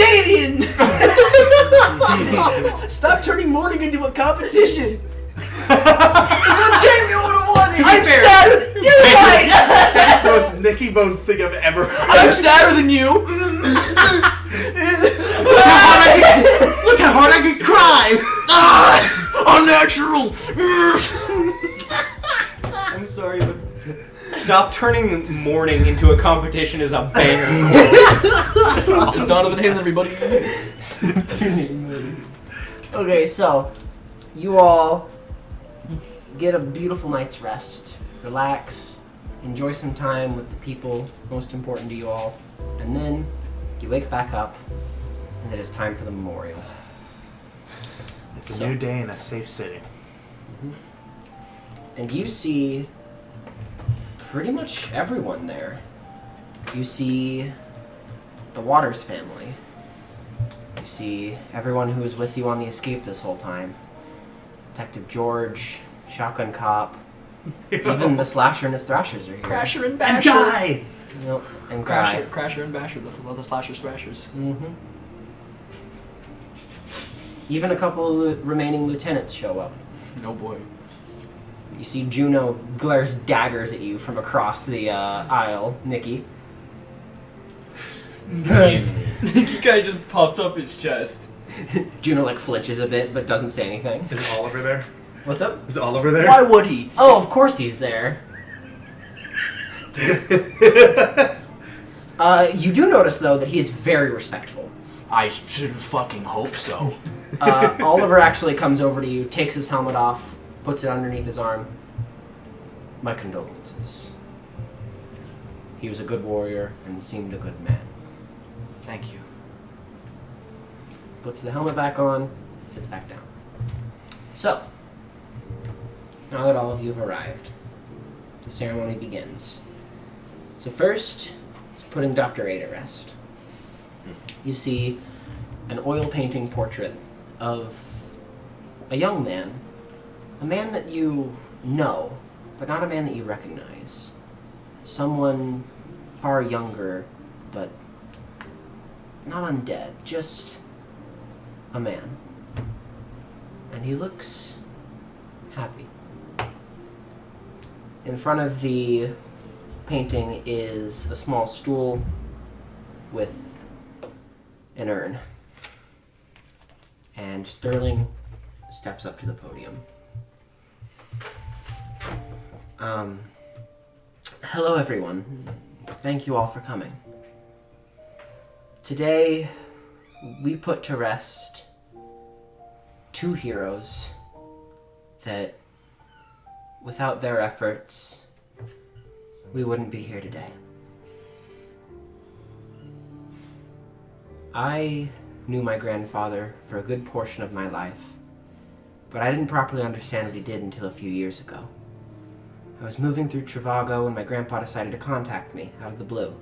Damien! Stop turning morning into a competition. Damien would have won it! I'm sadder than you. Right. That's the most Nicky Bones thing I've ever heard. I'm sadder than you. Look how hard I can cry! Unnatural. I'm sorry, but Stop turning mourning into a competition is a banger. It's Donovan Halen, everybody. Okay, so you all get a beautiful night's rest, relax, enjoy some time with the people most important to you all, and then you wake back up, and it is time for the memorial. It's a new day in a safe city. And you see pretty much everyone there. You see the Waters family. You see everyone who was with you on the escape this whole time. Detective George, Shotgun Cop, even the Slasher and his Thrashers are here. Crasher and Basher. Guy! Yep, and Guy. Crasher and Basher, the Slashers, Thrashers. Mm-hmm. Even a couple of remaining lieutenants show up. No boy. You see Juno glares daggers at you from across the aisle, Nikki. Nikki guy just puffs up his chest. Juno like flinches a bit but doesn't say anything. Is Oliver there? What's up? Is Oliver there? Why would he? Oh, of course he's there. You do notice though that he is very respectful. I should fucking hope so. Oliver actually comes over to you, takes his helmet off, puts it underneath his arm. My condolences. He was a good warrior and seemed a good man. Thank you. Puts the helmet back on, sits back down. So, now that all of you have arrived, the ceremony begins. So first, is putting Dr. A to rest. You see an oil painting portrait of a young man. A man that you know, but not a man that you recognize. Someone far younger, but not undead, just a man. And he looks happy. In front of the painting is a small stool with an urn. And Sterling steps up to the podium. Hello everyone. Thank you all for coming. Today, we put to rest two heroes that, without their efforts, we wouldn't be here today. I knew my grandfather for a good portion of my life, but I didn't properly understand what he did until a few years ago. I was moving through Travago when my grandpa decided to contact me out of the blue.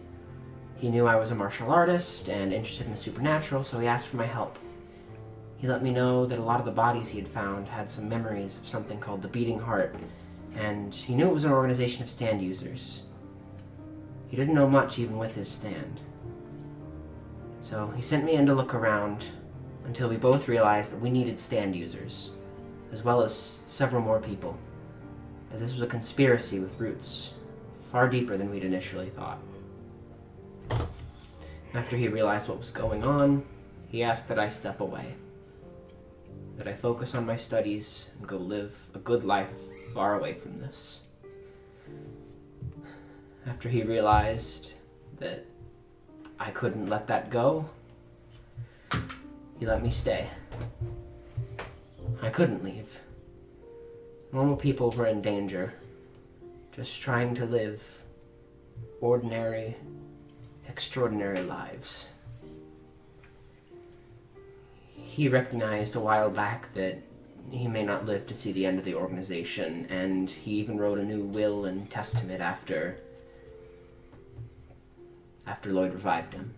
He knew I was a martial artist and interested in the supernatural, so he asked for my help. He let me know that a lot of the bodies he had found had some memories of something called the Beating Heart, and he knew it was an organization of stand users. He didn't know much even with his stand. So he sent me in to look around until we both realized that we needed stand users, as well as several more people, as this was a conspiracy with roots far deeper than we'd initially thought. After he realized what was going on, he asked that I step away, that I focus on my studies and go live a good life far away from this. After he realized that I couldn't let that go, he let me stay. I couldn't leave. Normal people were in danger, just trying to live ordinary, extraordinary lives. He recognized a while back that he may not live to see the end of the organization, and he even wrote a new will and testament after Lloyd revived him.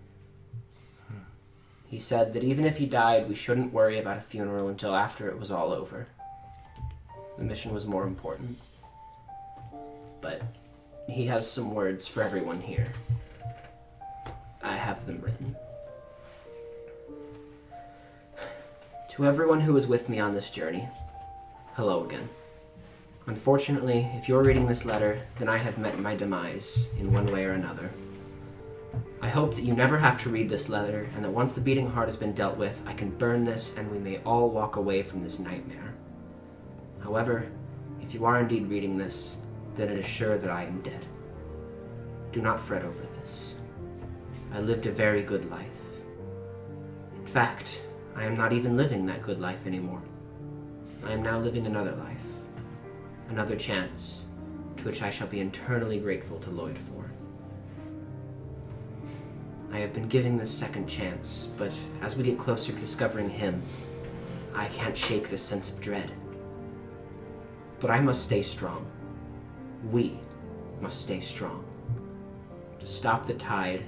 He said that even if he died, we shouldn't worry about a funeral until after it was all over. The mission was more important. But he has some words for everyone here. I have them written. To everyone who was with me on this journey, hello again. Unfortunately, if you're reading this letter, then I have met my demise in one way or another. I hope that you never have to read this letter, and that once the beating heart has been dealt with, I can burn this and we may all walk away from this nightmare. However, if you are indeed reading this, then it is sure that I am dead. Do not fret over this. I lived a very good life. In fact, I am not even living that good life anymore. I am now living another life. Another chance, to which I shall be eternally grateful to Lloyd for. I have been giving this second chance, but as we get closer to discovering him, I can't shake this sense of dread. But I must stay strong. We must stay strong. To stop the tide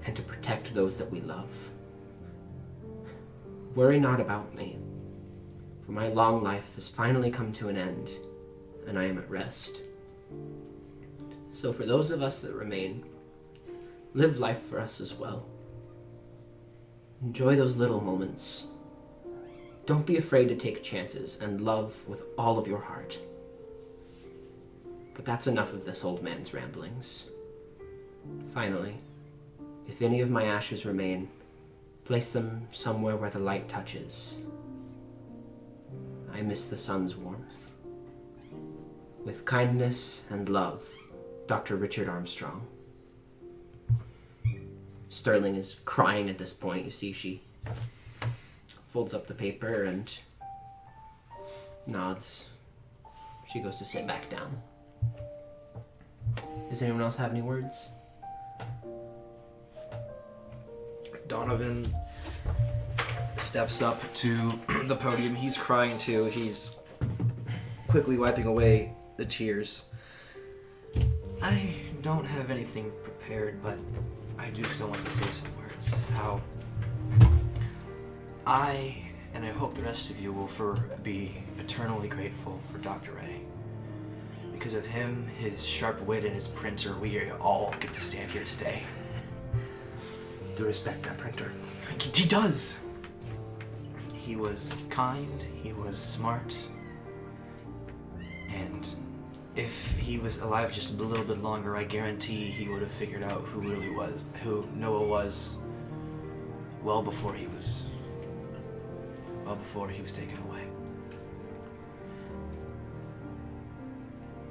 and to protect those that we love. Worry not about me, for my long life has finally come to an end, and I am at rest. So for those of us that remain, live life for us as well. Enjoy those little moments. Don't be afraid to take chances and love with all of your heart. But that's enough of this old man's ramblings. Finally, if any of my ashes remain, place them somewhere where the light touches. I miss the sun's warmth. With kindness and love, Dr. Richard Armstrong. Sterling is crying at this point. You see she folds up the paper and nods. She goes to sit back down. Does anyone else have any words? Donovan steps up to the podium. He's crying too. He's quickly wiping away the tears. I don't have anything prepared, but I do still want to say some words. How I, and I hope the rest of you will be eternally grateful for Dr. A. Because of him, his sharp wit, and his printer, we all get to stand here today. Do respect that printer. He does! He was kind, he was smart, and if he was alive just a little bit longer, I guarantee he would have figured out who Noah was well before he was taken away.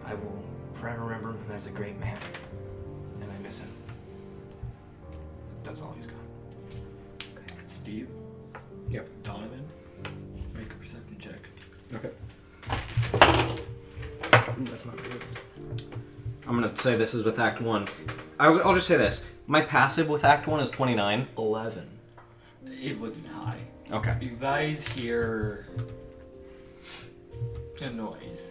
I will forever remember him as a great man, and I miss him. That's all he's got. Steve? Yep. Donovan? Make a perception check. Okay. Ooh, that's not good. I'm gonna say this is with Act 1. I'll just say this. My passive with Act 1 is 29. 11. It wasn't high. Okay. You guys hear a noise.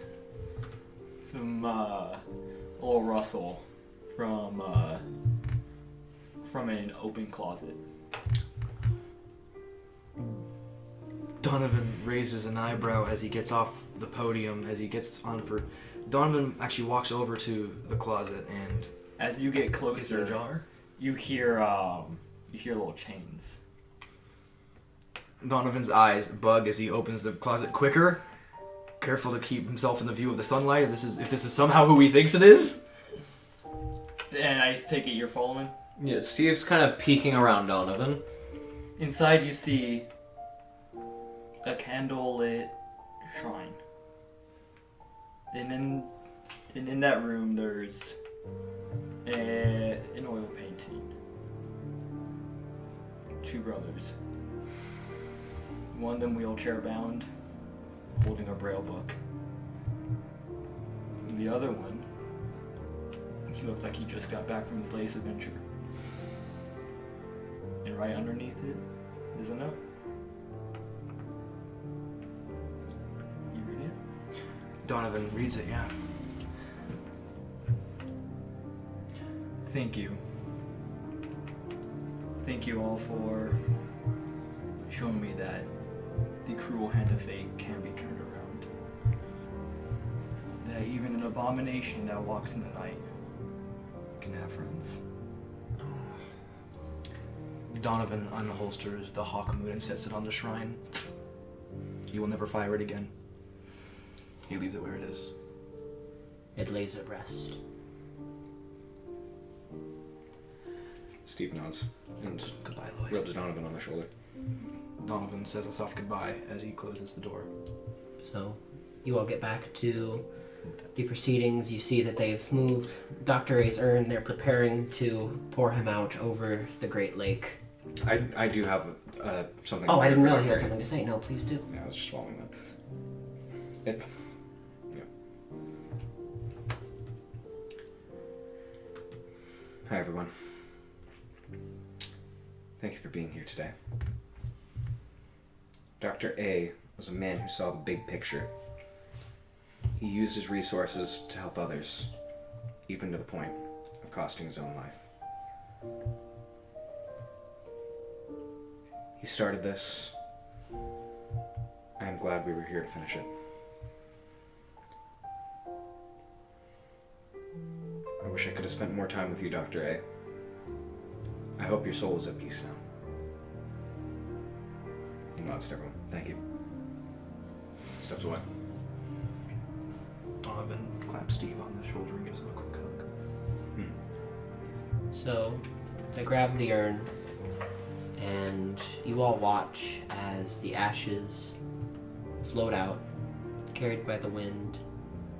Some little rustle from an open closet. Donovan raises an eyebrow as he gets off the podium, Donovan actually walks over to the closet and... As you get Is there closer, a jar? you hear little chains. Donovan's eyes bug as he opens the closet quicker, careful to keep himself in the view of the sunlight. If this is somehow who he thinks it is. And I take it you're following? Yeah, Steve's kind of peeking around Donovan. Inside you see a candle-lit shrine. And in that room there's an oil painting. Two brothers. One of them wheelchair bound, holding a braille book. And the other one, he looks like he just got back from his latest adventure. And right underneath it is a note. You read it? Donovan reads it, yeah. Thank you. Thank you all for showing me that the cruel hand of fate can be turned around. That even an abomination that walks in the night can have friends. Donovan unholsters the hawk moon and sets it on the shrine. You will never fire it again. He leaves it where it is. It lays at rest. Steve nods and Goodbye, Lloyd. rubs Donovan on the shoulder. Donovan says a soft goodbye as he closes the door. So, you all get back to the proceedings, you see that they've moved Dr. A's urn. They're preparing to pour him out over the Great Lake. I do have something. Oh, I didn't realize you had something to say. No, please do. Yeah, I was just following that. Yeah. Hi, everyone. Thank you for being here today. Dr. A was a man who saw the big picture. He used his resources to help others, even to the point of costing his own life. He started this. I am glad we were here to finish it. I wish I could have spent more time with you, Dr. A. I hope your soul is at peace now. He nods to everyone. Thank you. Steps away. Donovan claps Steve on the shoulder and gives him a quick hug. So, they grab the urn, and you all watch as the ashes float out, carried by the wind,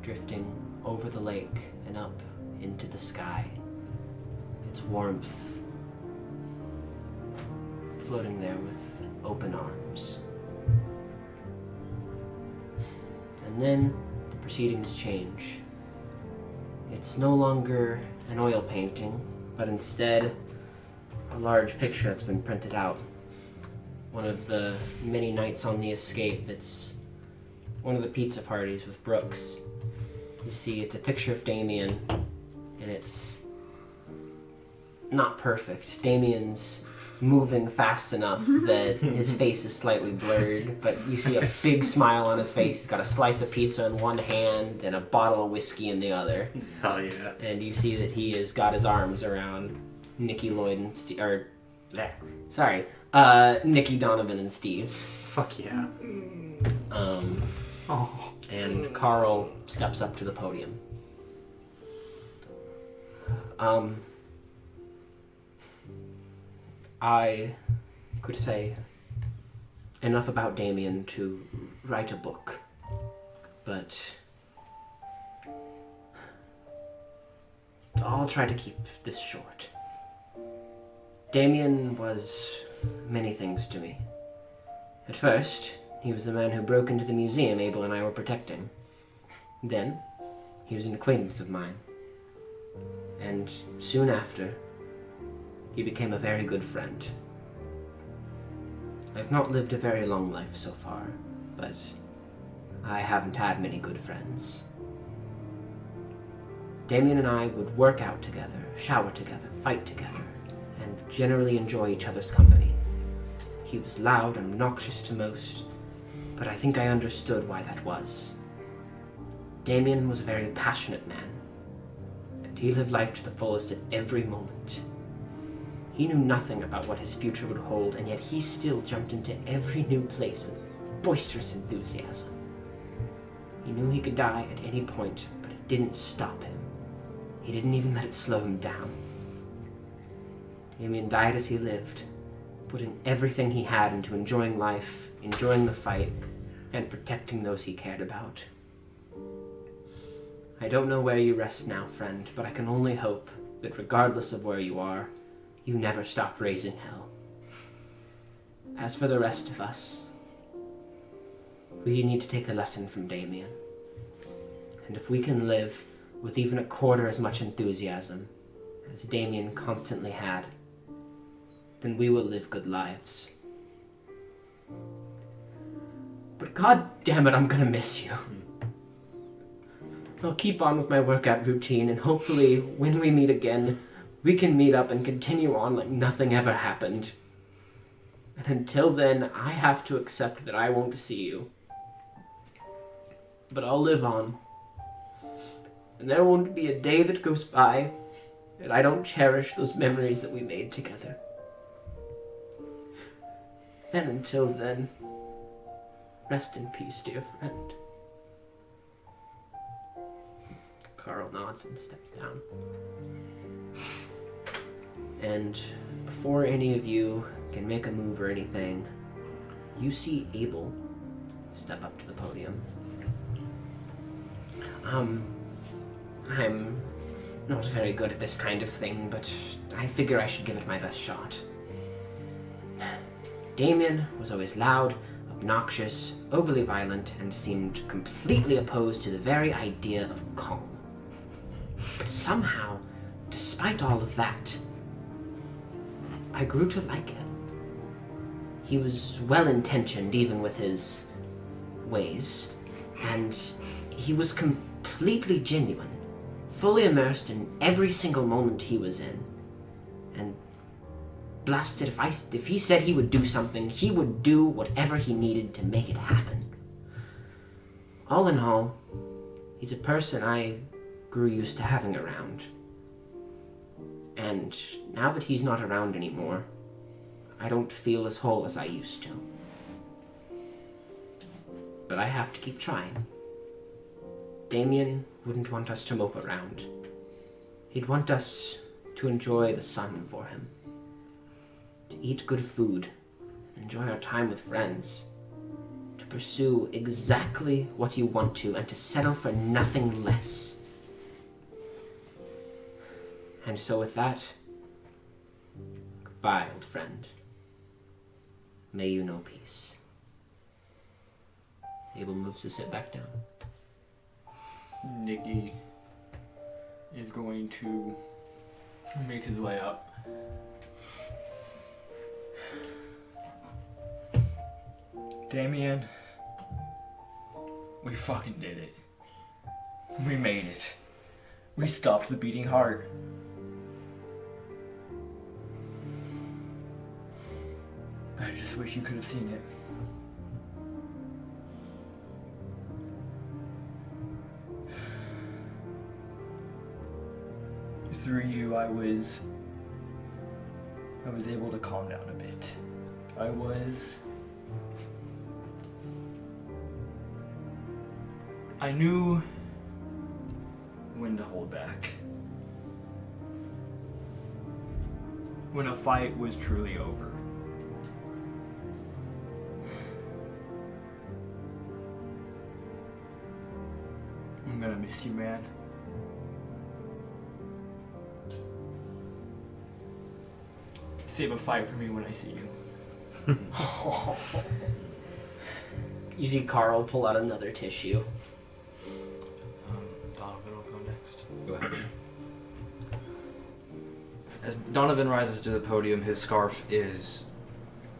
drifting over the lake and up into the sky. Its warmth floating there with open arms. And then the proceedings change. It's no longer an oil painting, but instead a large picture that's been printed out. One of the many nights on the escape. It's one of the pizza parties with Brooks. You see, it's a picture of Damien, and it's not perfect. Damien's moving fast enough that his face is slightly blurred, but you see a big smile on his face. He's got a slice of pizza in one hand and a bottle of whiskey in the other. Hell yeah. And you see that he has got his arms around Nikki Lloyd and Nikki Donovan and Steve. Fuck yeah. And Carl steps up to the podium. I could say enough about Damien to write a book, but I'll try to keep this short. Damien was many things to me. At first, he was the man who broke into the museum Abel and I were protecting. Then, he was an acquaintance of mine. And soon after, he became a very good friend. I've not lived a very long life so far, but I haven't had many good friends. Damien and I would work out together, shower together, fight together, and generally enjoy each other's company. He was loud and obnoxious to most, but I think I understood why that was. Damien was a very passionate man, and he lived life to the fullest at every moment. He knew nothing about what his future would hold, and yet he still jumped into every new place with boisterous enthusiasm. He knew he could die at any point, but it didn't stop him. He didn't even let it slow him down. Damien died as he lived, putting everything he had into enjoying life, enjoying the fight, and protecting those he cared about. I don't know where you rest now, friend, but I can only hope that regardless of where you are, you never stop raising hell. As for the rest of us, we need to take a lesson from Damien. And if we can live with even a quarter as much enthusiasm as Damien constantly had, then we will live good lives. But god damn it, I'm gonna miss you. I'll keep on with my workout routine, and hopefully when we meet again, we can meet up and continue on like nothing ever happened. And until then, I have to accept that I won't see you. But I'll live on. And there won't be a day that goes by that I don't cherish those memories that we made together. And until then, rest in peace, dear friend. Carl nods and steps down. And before any of you can make a move or anything, you see Abel step up to the podium. I'm not very good at this kind of thing, but I figure I should give it my best shot. Damien was always loud, obnoxious, overly violent, and seemed completely opposed to the very idea of calm. But somehow, despite all of that, I grew to like him. He was well-intentioned, even with his ways, and he was completely genuine, fully immersed in every single moment he was in. And blasted, if he said he would do something, he would do whatever he needed to make it happen. All in all, he's a person I grew used to having around. And now that he's not around anymore, I don't feel as whole as I used to. But I have to keep trying. Damien wouldn't want us to mope around. He'd want us to enjoy the sun for him. To eat good food, enjoy our time with friends. To pursue exactly what you want to, and to settle for nothing less. And so with that, goodbye, old friend. May you know peace. Abel moves to sit back down. Nicky is going to make his way up. Damien, we fucking did it. We made it. We stopped the beating heart. I just wish you could have seen it. Through you, I was able to calm down a bit. I knew when to hold back. When a fight was truly over. I'm gonna miss you, man. Save a fight for me when I see you. You see Carl pull out another tissue. Donovan will go next. Go ahead. As Donovan rises to the podium, his scarf is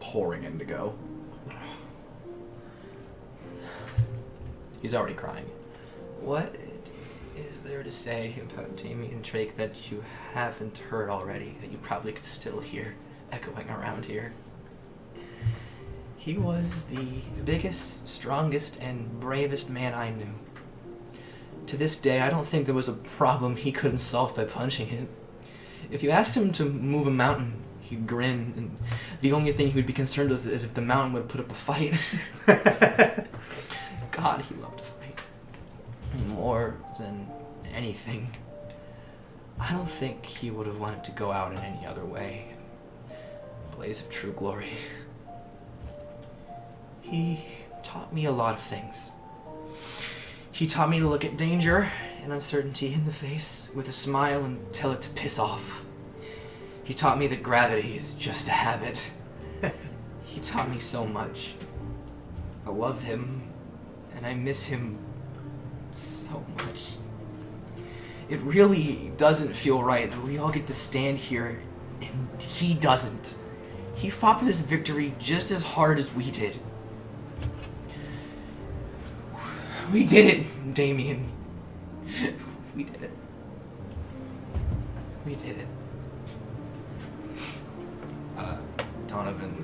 pouring indigo. He's already crying. What is there to say about Damien Drake that you haven't heard already, that you probably could still hear echoing around here? He was the biggest, strongest, and bravest man I knew. To this day, I don't think there was a problem he couldn't solve by punching it. If you asked him to move a mountain, he'd grin, and the only thing he would be concerned with is if the mountain would put up a fight. God, he loved to fight. More than anything. I don't think he would have wanted to go out in any other way. Blaze of true glory. He taught me a lot of things. He taught me to look at danger and uncertainty in the face with a smile and tell it to piss off. He taught me that gravity is just a habit. He taught me so much. I love him, and I miss him so much. It really doesn't feel right that we all get to stand here and he doesn't. He fought for this victory just as hard as we did. We did it, Damien. We did it. We did it. Donovan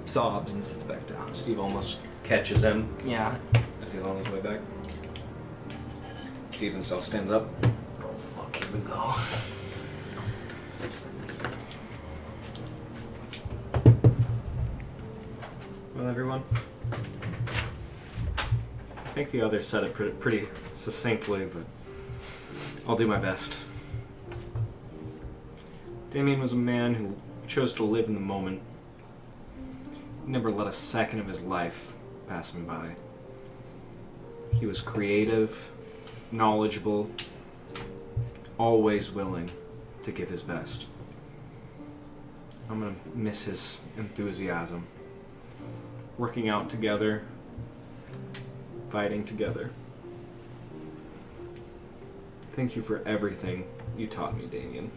sobs and sits back down. Steve almost catches him Yeah. as he's on his way back. Steve himself stands up. Oh fuck, here we go. Well, everyone, I think the others said it pretty succinctly, but I'll do my best. Damien was a man who chose to live in the moment. He never let a second of his life pass him by. He was creative, knowledgeable, always willing to give his best. I'm gonna miss his enthusiasm. Working out together, fighting together. Thank you for everything you taught me, Damien.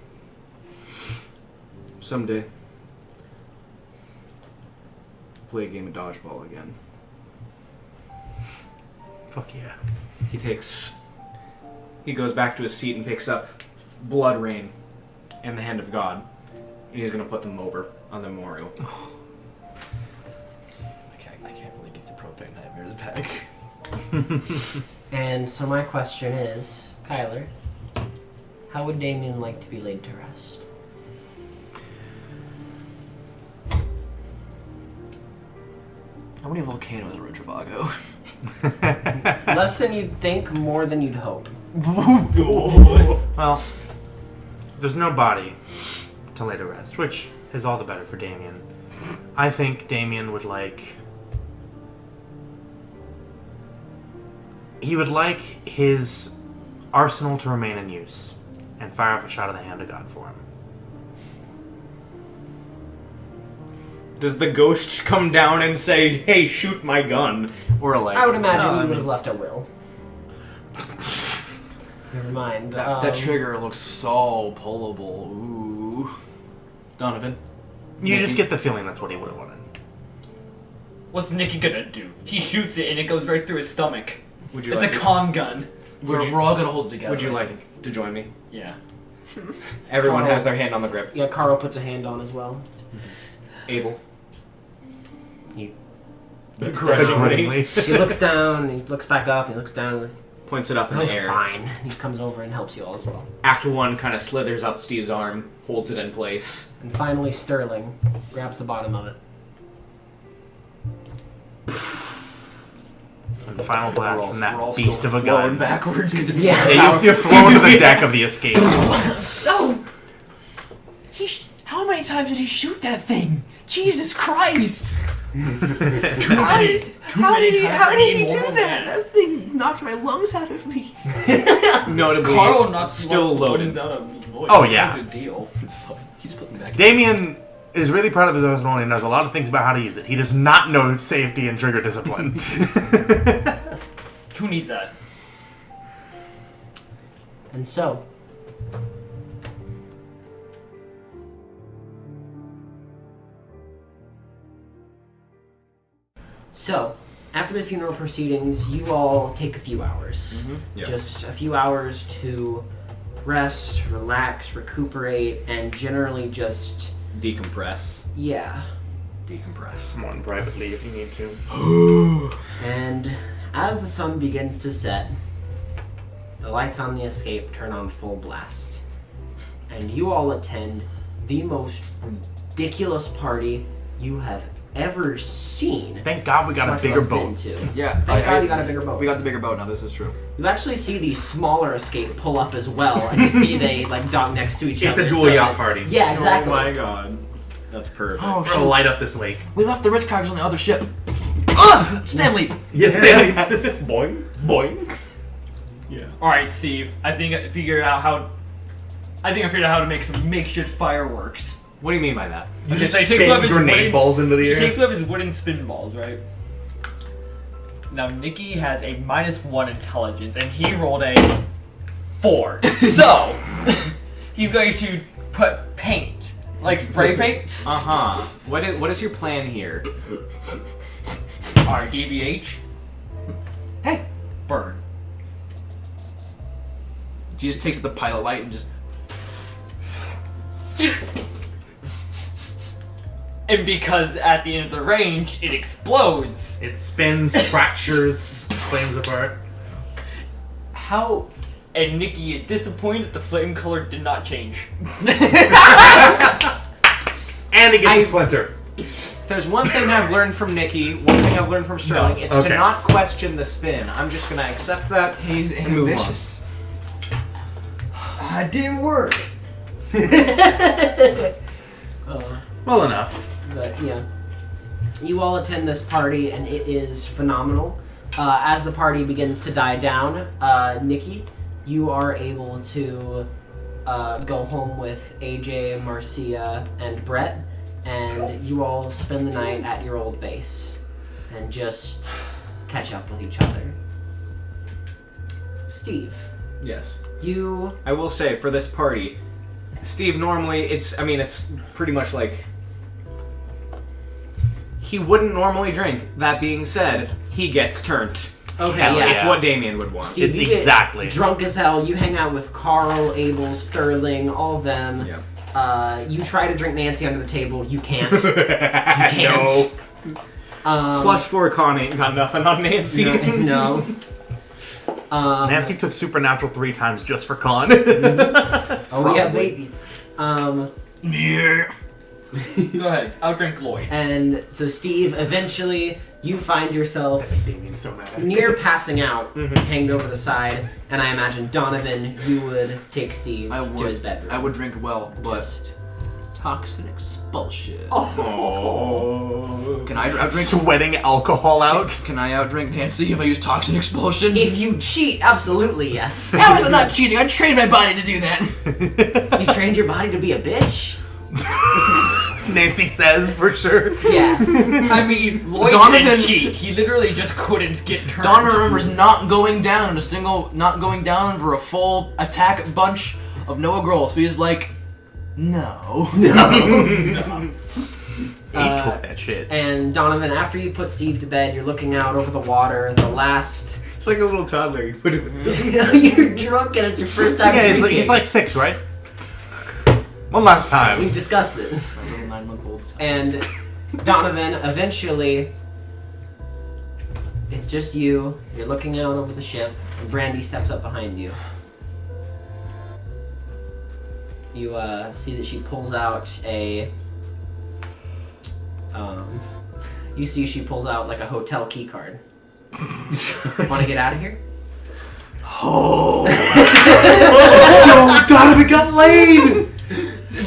Someday, play a game of dodgeball again. Fuck yeah. He goes back to his seat and picks up Blood Rain and the Hand of God, and he's gonna put them over on the memorial. I can't really get the propane nightmares back. And so my question is, Kyler, how would Damien like to be laid to rest? How many volcanoes are in Travago? Less than you'd think, more than you'd hope. Well, there's no body to lay to rest, which is all the better for Damien. I think Damien would like... He would like his arsenal to remain in use and fire off a shot of the Hand of God for him. Does the ghost come down and say, "Hey, shoot my gun"? Or like... I would imagine he would have left a will. Never mind. That trigger looks so pullable. Ooh. Donovan? You just get the feeling that's what he would have wanted. What's Nicky gonna do? He shoots it and it goes right through his stomach. Would you It's like a comm gun. We're all gonna hold it together. Would you like to join me? Yeah. Everyone Carl. has their hand on the grip. Yeah, Carl puts a hand on as well. Abel. He Begrudgingly. he looks down, he looks back up, he looks down. Points it up in Oh, the air. fine. He comes over and helps you all as well. Act 1 kind of slithers up Steve's arm, holds it in place. And finally, Sterling grabs the bottom of it. And the final blast from we're that all beast still of a flowing gun. backwards because it's Yeah. Yeah, you're thrown to the deck of the escape. No! How many times did he shoot that thing? Jesus Christ! How did he do that? That thing knocked my lungs out of me. Notably, Carl not still loaded. out of Lloyd. Oh, yeah. Good deal. It's fine. He's putting back. Damien is really proud of his arsenal and knows a lot of things about how to use it. He does not know safety and trigger discipline. Who needs that? And so, after the funeral proceedings, you all take a few hours. Yeah. Just a few hours to rest, relax, recuperate, and generally just, Decompress. yeah. Decompress. Come on, privately if you need to. And as the sun begins to set, the lights on the escape turn on full blast. And you all attend the most ridiculous party you have ever seen. Thank God we got a much bigger less been boat. to. Yeah. Thank God you got a bigger boat. We got the bigger boat now. This is true. You actually see the smaller escape pull up as well, and you see they like dock next to each It's other. a dual so yacht that- party. Yeah, exactly. Oh my god. That's perfect. Oh We're gonna light up this lake. We left the rich characters on the other ship. Ugh! Stanley! Yes, Danny. Boing, boing. Yeah. All right, Steve. I figured out how to make some makeshift fireworks. What do you mean by that? You just Okay, so he takes spin one of his grenade wooden- balls into the He air. takes one of his wooden spin balls, right? Now Nikki has a -1 intelligence, and he rolled a 4. So he's going to put paint, like spray paint. Uh-huh. What is your plan here? Alright, DBH. Hey! Burn. She just takes the pilot light and just... And because at the end of the range, it explodes. It spins, fractures, flames apart. How? And Nikki is disappointed that the flame color did not change. And he gets a splinter. If there's one thing I've learned from Nikki, one thing I've learned from Sterling, it's Okay. to not question the spin. I'm just gonna accept that. He's and move on. ambitious. It didn't work. Well enough. But yeah, you all attend this party, and it is phenomenal. As the party begins to die down, Nikki, you are able to go home with AJ, Marcia, and Brett, and you all spend the night at your old base and just catch up with each other. Steve, Yes. you... I will say, for this party, Steve normally, it's pretty much like... He wouldn't normally drink. That being said, he gets turned. Okay, Hell yeah. That's what Damien would want. Steve, It's you get exactly. drunk as hell. You hang out with Carl, Abel, Sterling, all of them. Yeah. You try to drink Nancy under the table. You can't. You can't. Plus 4 con ain't got nothing on Nancy. No. Nancy took Supernatural 3 times just for con. Oh yeah, baby. Yeah. Go ahead. I'll drink Lloyd. And so Steve, eventually, you find yourself Damien's so mad. near passing out, hanged over the side, and I imagine Donovan, you would take Steve I to would. his bedroom. I would drink well, but Just... toxin expulsion. Oh. Can I drink? Sweating alcohol out. Can I outdrink Nancy if I use toxin expulsion? If you cheat, absolutely yes. How is it not cheating? I trained my body to do that. You trained your body to be a bitch? Nancy says for sure. Yeah. I mean, Lloyd Donovan- didn't cheat. He literally just couldn't get turned. Donna remembers not going down for a full attack bunch of Noah Grohl. So he's like, no. He took that shit. And Donovan, after you put Steve to bed, you're looking out over the water. The last... It's like a little toddler. You put it You're drunk and it's your first time yeah, drinking. he's like 6, right? One last time. We've discussed this. My little 9-month-old. And Donovan, eventually, it's just you. You're looking out over the ship, and Brandy steps up behind you. You see that she pulls out a... you see she pulls out like a hotel key card. Want to get out of here? Oh, Donovan got laid!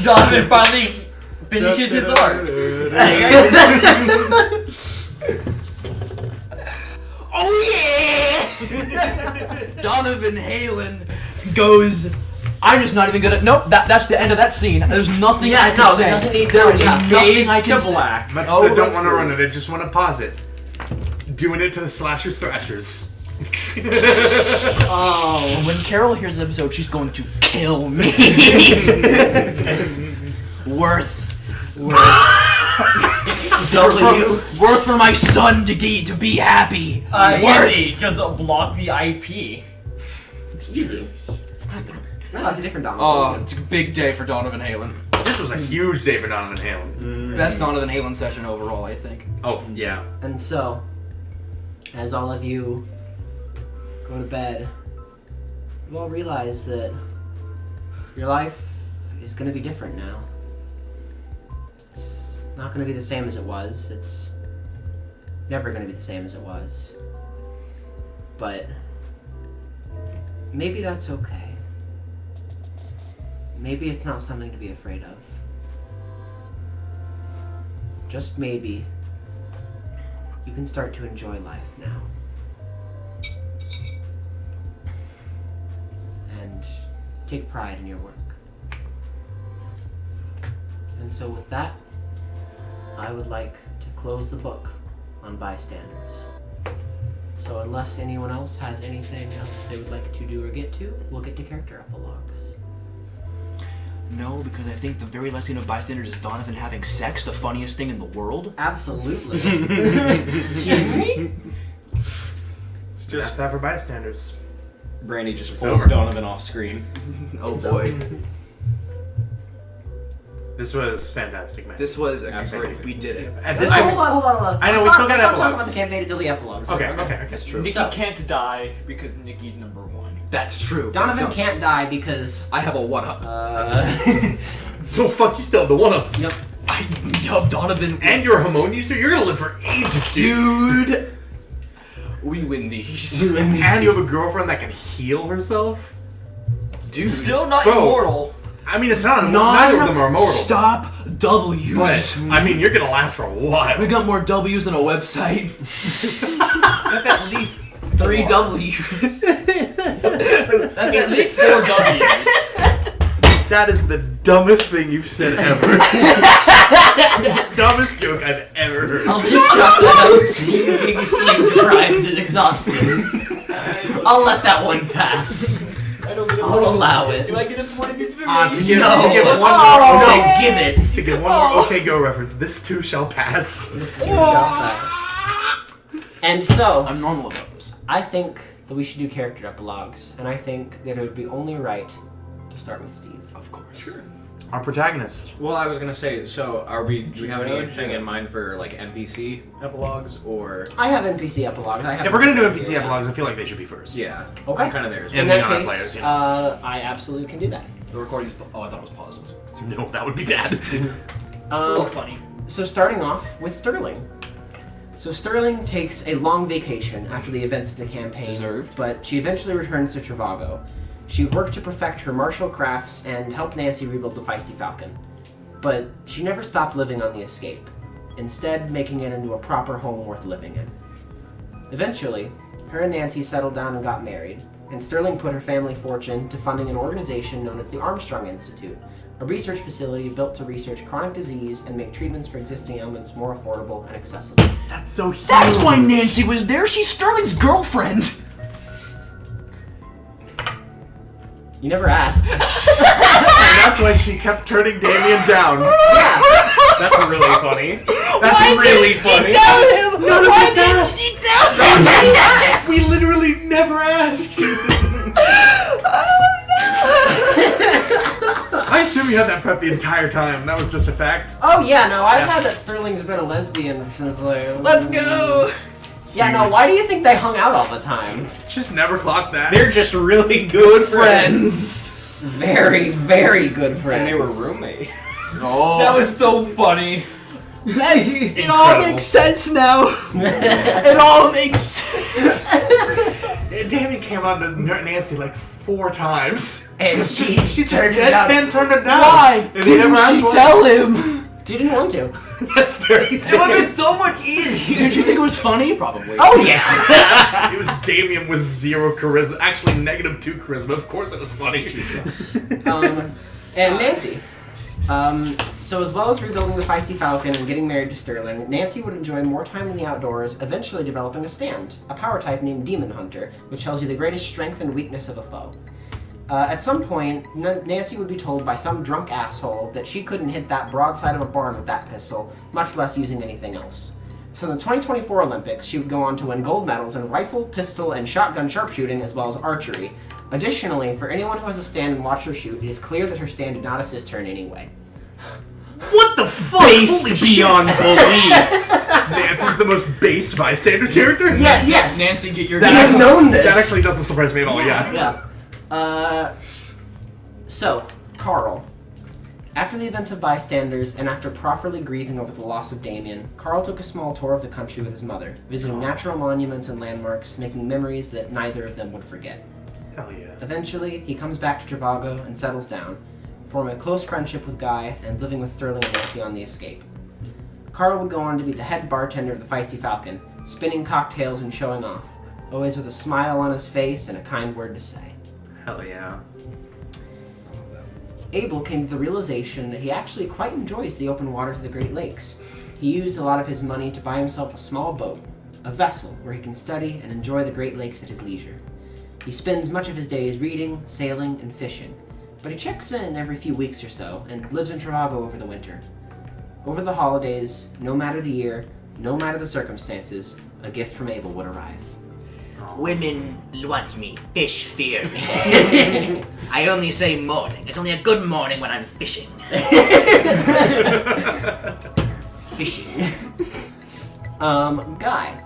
Donovan finally finishes his arc. Oh yeah! Donovan Halen goes. I'm just not even gonna. Nope. That's the end of that scene. There's nothing I can say. it doesn't need There is to nothing I can say. black. Much Oh, as I don't that's want to good. run it, I just want to pause it. Doing it to the slashers thrashers. Oh. When Carol hears the episode, she's going to kill me. Worth worth for my son to be happy. Worth. Easy. Just block the IP. It's easy. No, it's a different Donovan. Oh, it's a big day for Donovan Halen. This was a huge day for Donovan Halen. Best Donovan Halen session overall, I think. Oh, yeah. And so, as all of you go to bed, you all realize that your life is going to be different now. It's not going to be the same as it was. It's never going to be the same as it was. But maybe that's okay. Maybe it's not something to be afraid of. Just maybe you can start to enjoy life now. And take pride in your work. And so with that, I would like to close the book on Bystanders. So unless anyone else has anything else they would like to do or get to, we'll get to character epilogues. No, because I think the very last scene of Bystanders is Donovan having sex, the funniest thing in the world. Absolutely. Kidding me? It's just that for bystanders. Brandy just It's pulls over. Donovan off screen. Oh boy. This was fantastic, man. This was a Absolutely. great. We did it. At this Hold point, on. I know, Let's we not- still got let's not talk epilogues. about the campaign until the epilogues. Okay. That's true. Nikki So- can't die because Nikki's number 1. That's true. Donovan No, can't die because... I have a 1-up. Oh, fuck, you still have the 1-up. Yep. Donovan. And you're a hormone user? You're gonna live for ages, Dude. We win these. And you have a girlfriend that can heal herself? Dude. Still not Bro. immortal. I mean, it's not. Neither of them are immortal. Stop W's. But I mean, you're gonna last for a while. We got more W's than a website. That's at least 3 W's. That's at least 4 W's. That is the dumbest thing you've said ever. Dumbest joke I've ever heard. I'll just chuck that out to you being sleep deprived and exhausted. I'll let that one pass. I don't get a I'll allow it. Do I get a point of inspiration? To give No. one more No, give it. to give one more OK Go reference, this too shall pass. And so, I'm normal about this. I think that we should do character epilogues, and I think that it would be only right to start with Steve. Of course. Sure. Our protagonist. Well, I was gonna say, so do we have anything in mind for like NPC epilogues or? I have NPC epilogues. If we're gonna do NPC epilogues, I feel like they should be first. Yeah. Okay. I'm kind of there as well. In And that the case, players, you know. I absolutely can do that. The recording's. Oh, I thought it was paused. No, that would be bad. Oh, funny. So starting off with Sterling. So Sterling takes a long vacation after the events of the campaign, Deserved. but she eventually returns to Travago. She worked to perfect her martial crafts and help Nancy rebuild the Feisty Falcon. But she never stopped living on the escape, instead making it into a proper home worth living in. Eventually, her and Nancy settled down and got married, and Sterling put her family fortune to funding an organization known as the Armstrong Institute, a research facility built to research chronic disease and make treatments for existing ailments more affordable and accessible. That's so huge. That's why Nancy was there. She's Sterling's girlfriend. You never asked. And that's why she kept turning Damien down. That's really funny. That's really funny. Tell him. None of us asked. She tell him? We literally never asked. I assume you had that prep the entire time. That was just a fact. Oh yeah, no, I've had that Sterling's been a lesbian since like... Let's go. Yeah, no, why do you think they hung out all the time? Just never clocked that. They're just really Good friends. Very, very good friends. And they were roommates. Oh. That was so funny. It all makes sense now. It all makes sense. Damien came on to Nancy like 4 times. And She just turned it down. deadpan turned it down. Why And he never didn't asked she why. tell him? She didn't want to. That's very It would have funny. been so much easier. Did you think it was funny? Probably. Oh yeah! It was Damien with 0 charisma. Actually, -2 charisma. Of course it was funny. And Nancy. So as well as rebuilding the Feisty Falcon and getting married to Sterling, Nancy would enjoy more time in the outdoors, eventually developing a stand, a power type named Demon Hunter, which tells you the greatest strength and weakness of a foe. At some point, Nancy would be told by some drunk asshole that she couldn't hit that broadside of a barn with that pistol, much less using anything else. So in the 2024 Olympics, she would go on to win gold medals in rifle, pistol, and shotgun sharpshooting, as well as archery. Additionally, for anyone who has a stand and watched her shoot, it is clear that her stand did not assist her in any way. What the fuck? Based Holy beyond shit. belief. Nancy's the most based bystanders character? Yeah, yes! Nancy, get your. He has known this! That actually doesn't surprise me at all, yeah. Yeah. So, Carl. After the events of Bystanders, and after properly grieving over the loss of Damien, Carl took a small tour of the country with his mother, visiting natural monuments and landmarks, making memories that neither of them would forget. Hell yeah. Eventually, he comes back to Travago and settles down, forming a close friendship with Guy and living with Sterling and Nancy on the escape. Carl would go on to be the head bartender of the Feisty Falcon, spinning cocktails and showing off, always with a smile on his face and a kind word to say. Hell yeah. Abel came to the realization that he actually quite enjoys the open waters of the Great Lakes. He used a lot of his money to buy himself a small boat, a vessel where he can study and enjoy the Great Lakes at his leisure. He spends much of his days reading, sailing, and fishing, but he checks in every few weeks or so and lives in Travago over the winter. Over the holidays, no matter the year, no matter the circumstances, a gift from Abel would arrive. Women want me, fish fear me. I only say morning. It's only a good morning when I'm fishing. Fishing. Guy.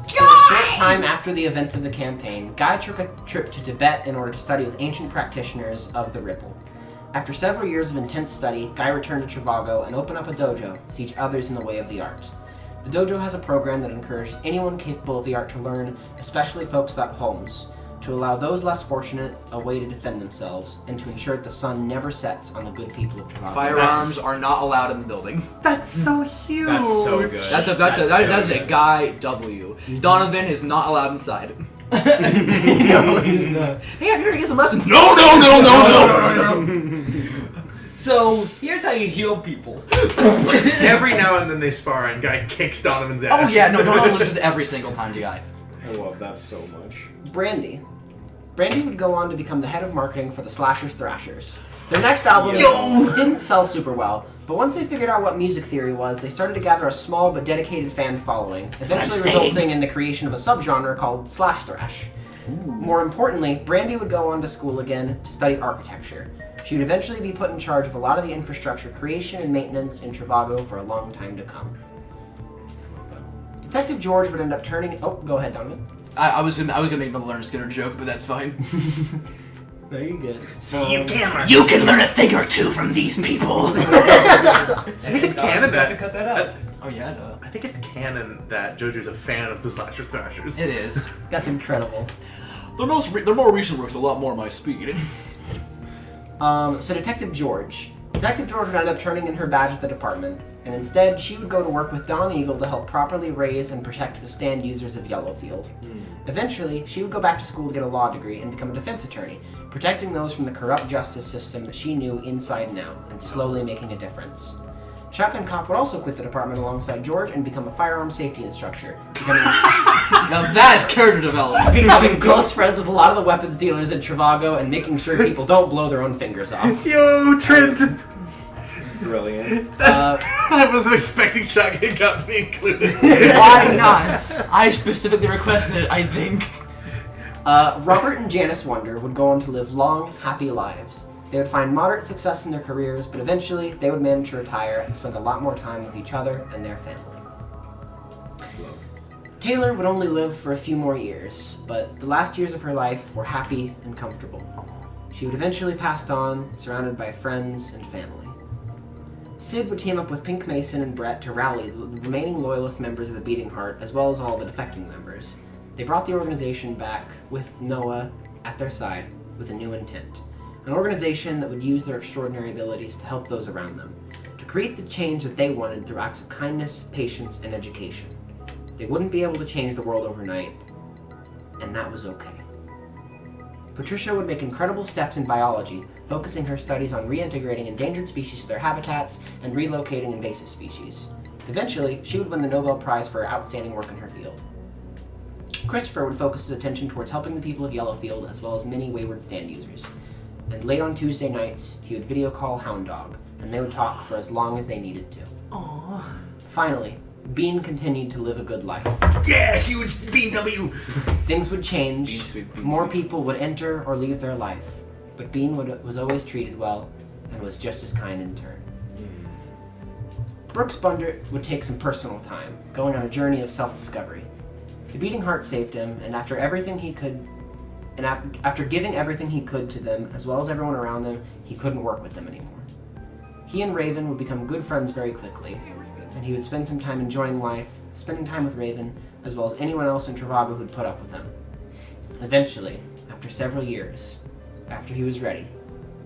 So a short time after the events of the campaign, Guy took a trip to Tibet in order to study with ancient practitioners of the Ripple. After several years of intense study, Guy returned to Travago and opened up a dojo to teach others in the way of the art. The dojo has a program that encourages anyone capable of the art to learn, especially folks without homes. to allow those less fortunate a way to defend themselves, and to ensure that the sun never sets on the good people of Travago. Firearms are not allowed in the building. That's so huge. That's so good. That's a guy W. Donovan is not allowed inside. No, he's not. Hey, I'm here to get some lessons. No. So, here's how you heal people. Every now and then they spar and guy kicks Donovan's ass. Oh yeah, no, Donovan loses every single time to guy. I love that so much. Brandy. Brandy would go on to become the head of marketing for the Slashers Thrashers. Their next album didn't sell super well, but once they figured out what music theory was, they started to gather a small but dedicated fan following, eventually resulting in the creation of a subgenre called slash thrash. More importantly, Brandy would go on to school again to study architecture. She would eventually be put in charge of a lot of the infrastructure creation and maintenance in Travago for a long time to come. Detective George would end up turning... Oh, go ahead, Donovan. I was gonna make the Leonard Skinner joke, but that's fine. No, you're good. You can learn a thing or two from these people. I think it's canon that... cut that out. Oh yeah, duh. I think it's canon that Jojo's a fan of the Slasher Thrashers. It is. That's incredible. The more recent work's a lot more my speed. So Detective George would end up turning in her badge at the department, and instead she would go to work with Don Eagle to help properly raise and protect the stand users of Yellowfield. Eventually, she would go back to school to get a law degree and become a defense attorney, protecting those from the corrupt justice system that she knew inside and out, and slowly making a difference. Shotgun Cop would also quit the department alongside George and become a firearm safety instructor, Now that's character development. becoming close friends with a lot of the weapons dealers in Travago and making sure people don't blow their own fingers off. Yo, Trent! Brilliant. I wasn't expecting Shotgun Cop to be included. Why not? I specifically requested it, I think. Robert and Janice Wonder would go on to live long, happy lives. They would find moderate success in their careers, but eventually they would manage to retire and spend a lot more time with each other and their family. Taylor would only live for a few more years, but the last years of her life were happy and comfortable. She would eventually pass on, surrounded by friends and family. Sid would team up with Pink Mason and Brett to rally the remaining loyalist members of the Beating Heart, as well as all the defecting members. They brought the organization back, with Noah at their side, with a new intent. An organization that would use their extraordinary abilities to help those around them, to create the change that they wanted through acts of kindness, patience, and education. They wouldn't be able to change the world overnight, and that was okay. Patricia would make incredible steps in biology, focusing her studies on reintegrating endangered species to their habitats and relocating invasive species. Eventually, she would win the Nobel Prize for her outstanding work in her field. Christopher would focus his attention towards helping the people of Yellowfield as well as many wayward stand users. And late on Tuesday nights, he would video call Hound Dog, and they would talk for as long as they needed to. Aww. Finally, Bean continued to live a good life. Yeah, huge Bean W! Things would change, Bean sweet, Bean more sweet. people would enter or leave their life, but Bean was always treated well and was just as kind in turn. Brooks Bunder would take some personal time, going on a journey of self-discovery. The Beating Heart saved him, and after giving everything he could to them, as well as everyone around them, he couldn't work with them anymore. He and Raven would become good friends very quickly, and he would spend some time enjoying life, spending time with Raven, as well as anyone else in Travago who'd put up with him. Eventually, after several years, after he was ready,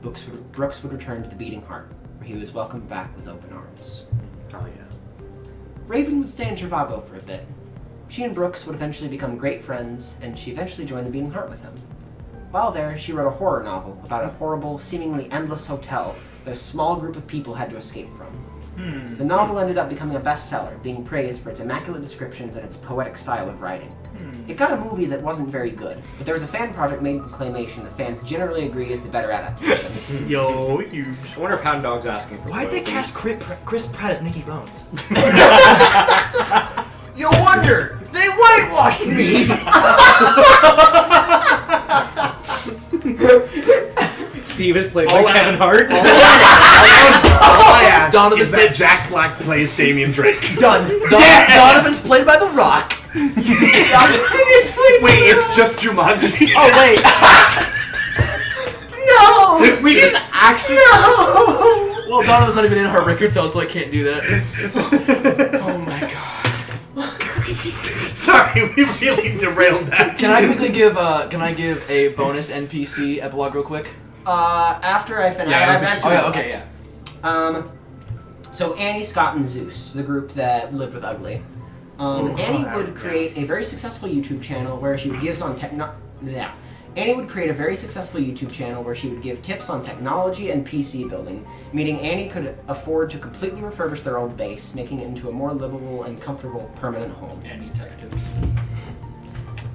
Brooks would return to the Beating Heart, where he was welcomed back with open arms. Oh yeah. Raven would stay in Travago for a bit. She and Brooks would eventually become great friends, and she eventually joined the Beating Heart with him. While there, she wrote a horror novel about a horrible, seemingly endless hotel that a small group of people had to escape from. The novel ended up becoming a bestseller, being praised for its immaculate descriptions and its poetic style of writing. It got a movie that wasn't very good, but there was a fan project made in Claymation that fans generally agree is the better adaptation. Yo, huge. I wonder if Hound Dog's asking for Why'd they royalties. cast Chris Pratt as Nicky Bones? You wonder! They whitewashed me! Steve is played by Kevin Hart. All I ask Donovan's is that Jack Black plays Damian Drake. Done. Donovan's played by The Rock. Wait, it's just Jumanji. Oh wait. No! We just accidentally... No! Well, Donovan's not even in her record, so I can't do that. Oh my god. Sorry, we really derailed that. Can I quickly give a bonus NPC epilogue real quick? After I finish, Yeah, I don't I've think Oh actually yeah, okay, yeah. So Annie, Scott, and Zeus, the group that lived with Ugly. Annie would create a very successful YouTube channel where she would give on Annie would create a very successful YouTube channel where she would give tips on technology and PC building, meaning Annie could afford to completely refurbish their old base, making it into a more livable and comfortable permanent home. And detectives.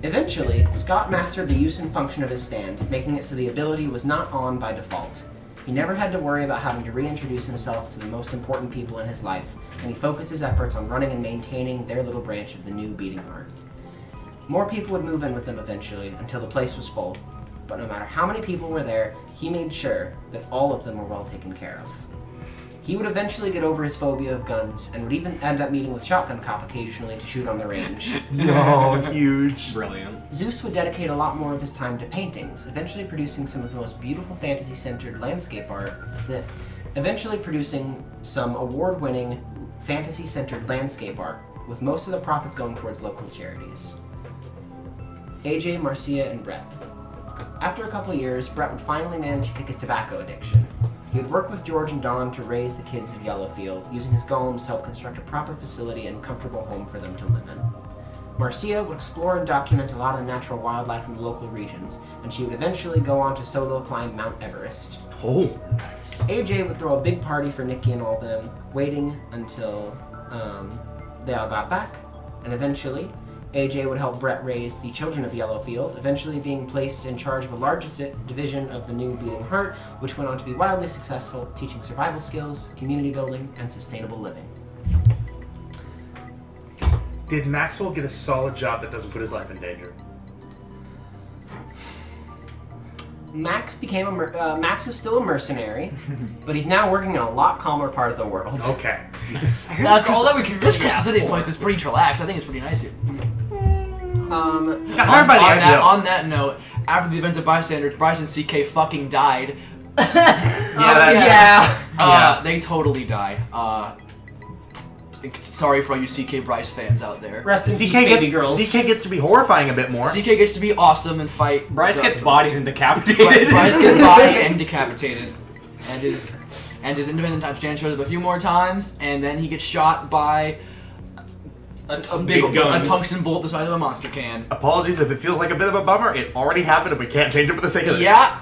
Eventually, Scott mastered the use and function of his stand, making it so the ability was not on by default. He never had to worry about having to reintroduce himself to the most important people in his life, and he focused his efforts on running and maintaining their little branch of the new beating heart. More people would move in with them eventually, until the place was full. But no matter how many people were there, he made sure that all of them were well taken care of. He would eventually get over his phobia of guns, and would even end up meeting with Shotgun Cop occasionally to shoot on the range. No, huge. Brilliant. Zeus would dedicate a lot more of his time to paintings, eventually producing some of the most beautiful fantasy-centered landscape art eventually producing some award-winning fantasy-centered landscape art, with most of the profits going towards local charities. AJ, Marcia, and Brett. After a couple years, Brett would finally manage to kick his tobacco addiction. He would work with George and Don to raise the kids of Yellowfield, using his golems to help construct a proper facility and comfortable home for them to live in. Marcia would explore and document a lot of the natural wildlife in the local regions, and she would eventually go on to solo climb Mount Everest. Oh. AJ would throw a big party for Nikki and all them, waiting until they all got back, and eventually AJ would help Brett raise the children of Yellowfield, eventually being placed in charge of a large division of the new Beating Heart, which went on to be wildly successful, teaching survival skills, community building, and sustainable living. Did Maxwell get a solid job that doesn't put his life in danger? Max is still a mercenary, but he's now working in a lot calmer part of the world. Okay. That's all that we can This really Crystal ask City for. place is pretty chillax. I think it's pretty nice here. On that note, after the events of Bystanders, Bryce and CK fucking died. They totally die. Sorry for all you CK Bryce fans out there. Rest in peace, baby girls. CK gets to be horrifying a bit more. CK gets to be awesome and fight. Bryce gets bodied and decapitated. Bryce gets bodied and decapitated, and his independent time stand shows up a few more times, and then he gets shot by a big gun. a tungsten bolt the size of a monster can. Apologies if it feels like a bit of a bummer. It already happened and we can't change it for the sake of this. Yeah.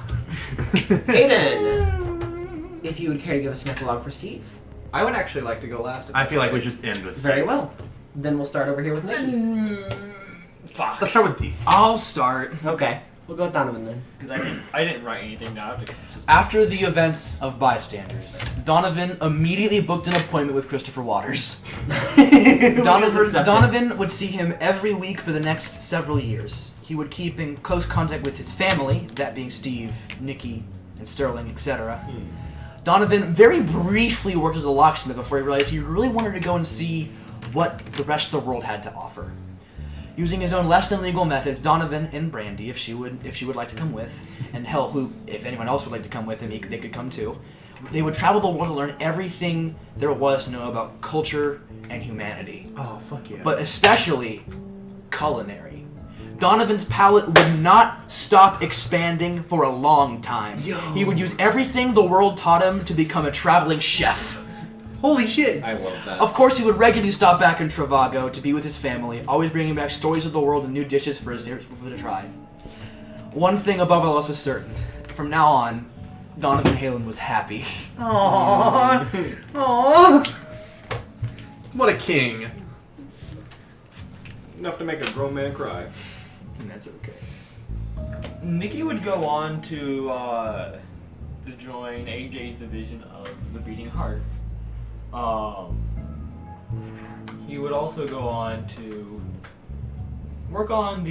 Aiden, if you would care to give us an epilogue for Steve. I would actually like to go last. I feel like we should end with Very well. Then we'll start over here with Nikki. Let's start with D. I'll start. Okay. We'll go with Donovan then. Because I didn't write anything down. After the events of Bystanders, Donovan immediately booked an appointment with Christopher Waters. Donovan would see him every week for the next several years. He would keep in close contact with his family, that being Steve, Nikki, and Sterling, etc. Donovan very briefly worked as a locksmith before he realized he really wanted to go and see what the rest of the world had to offer. Using his own less than legal methods, Donovan and Brandy, if she would like to come with, and hell, if anyone else would like to come with him, they could come too. They would travel the world to learn everything there was to know about culture and humanity. Oh, fuck yeah. But especially culinary. Donovan's palate would not stop expanding for a long time. He would use everything the world taught him to become a traveling chef. Holy shit. I love that. Of course, he would regularly stop back in Travago to be with his family, always bringing back stories of the world and new dishes for his favorite people to try. One thing above all else was certain. From now on, Donovan Halen was happy. Aww. Aww. What a king. Enough to make a grown man cry. And that's okay. Nikki would go on to join AJ's division of the Beating Heart. He would also go on to work on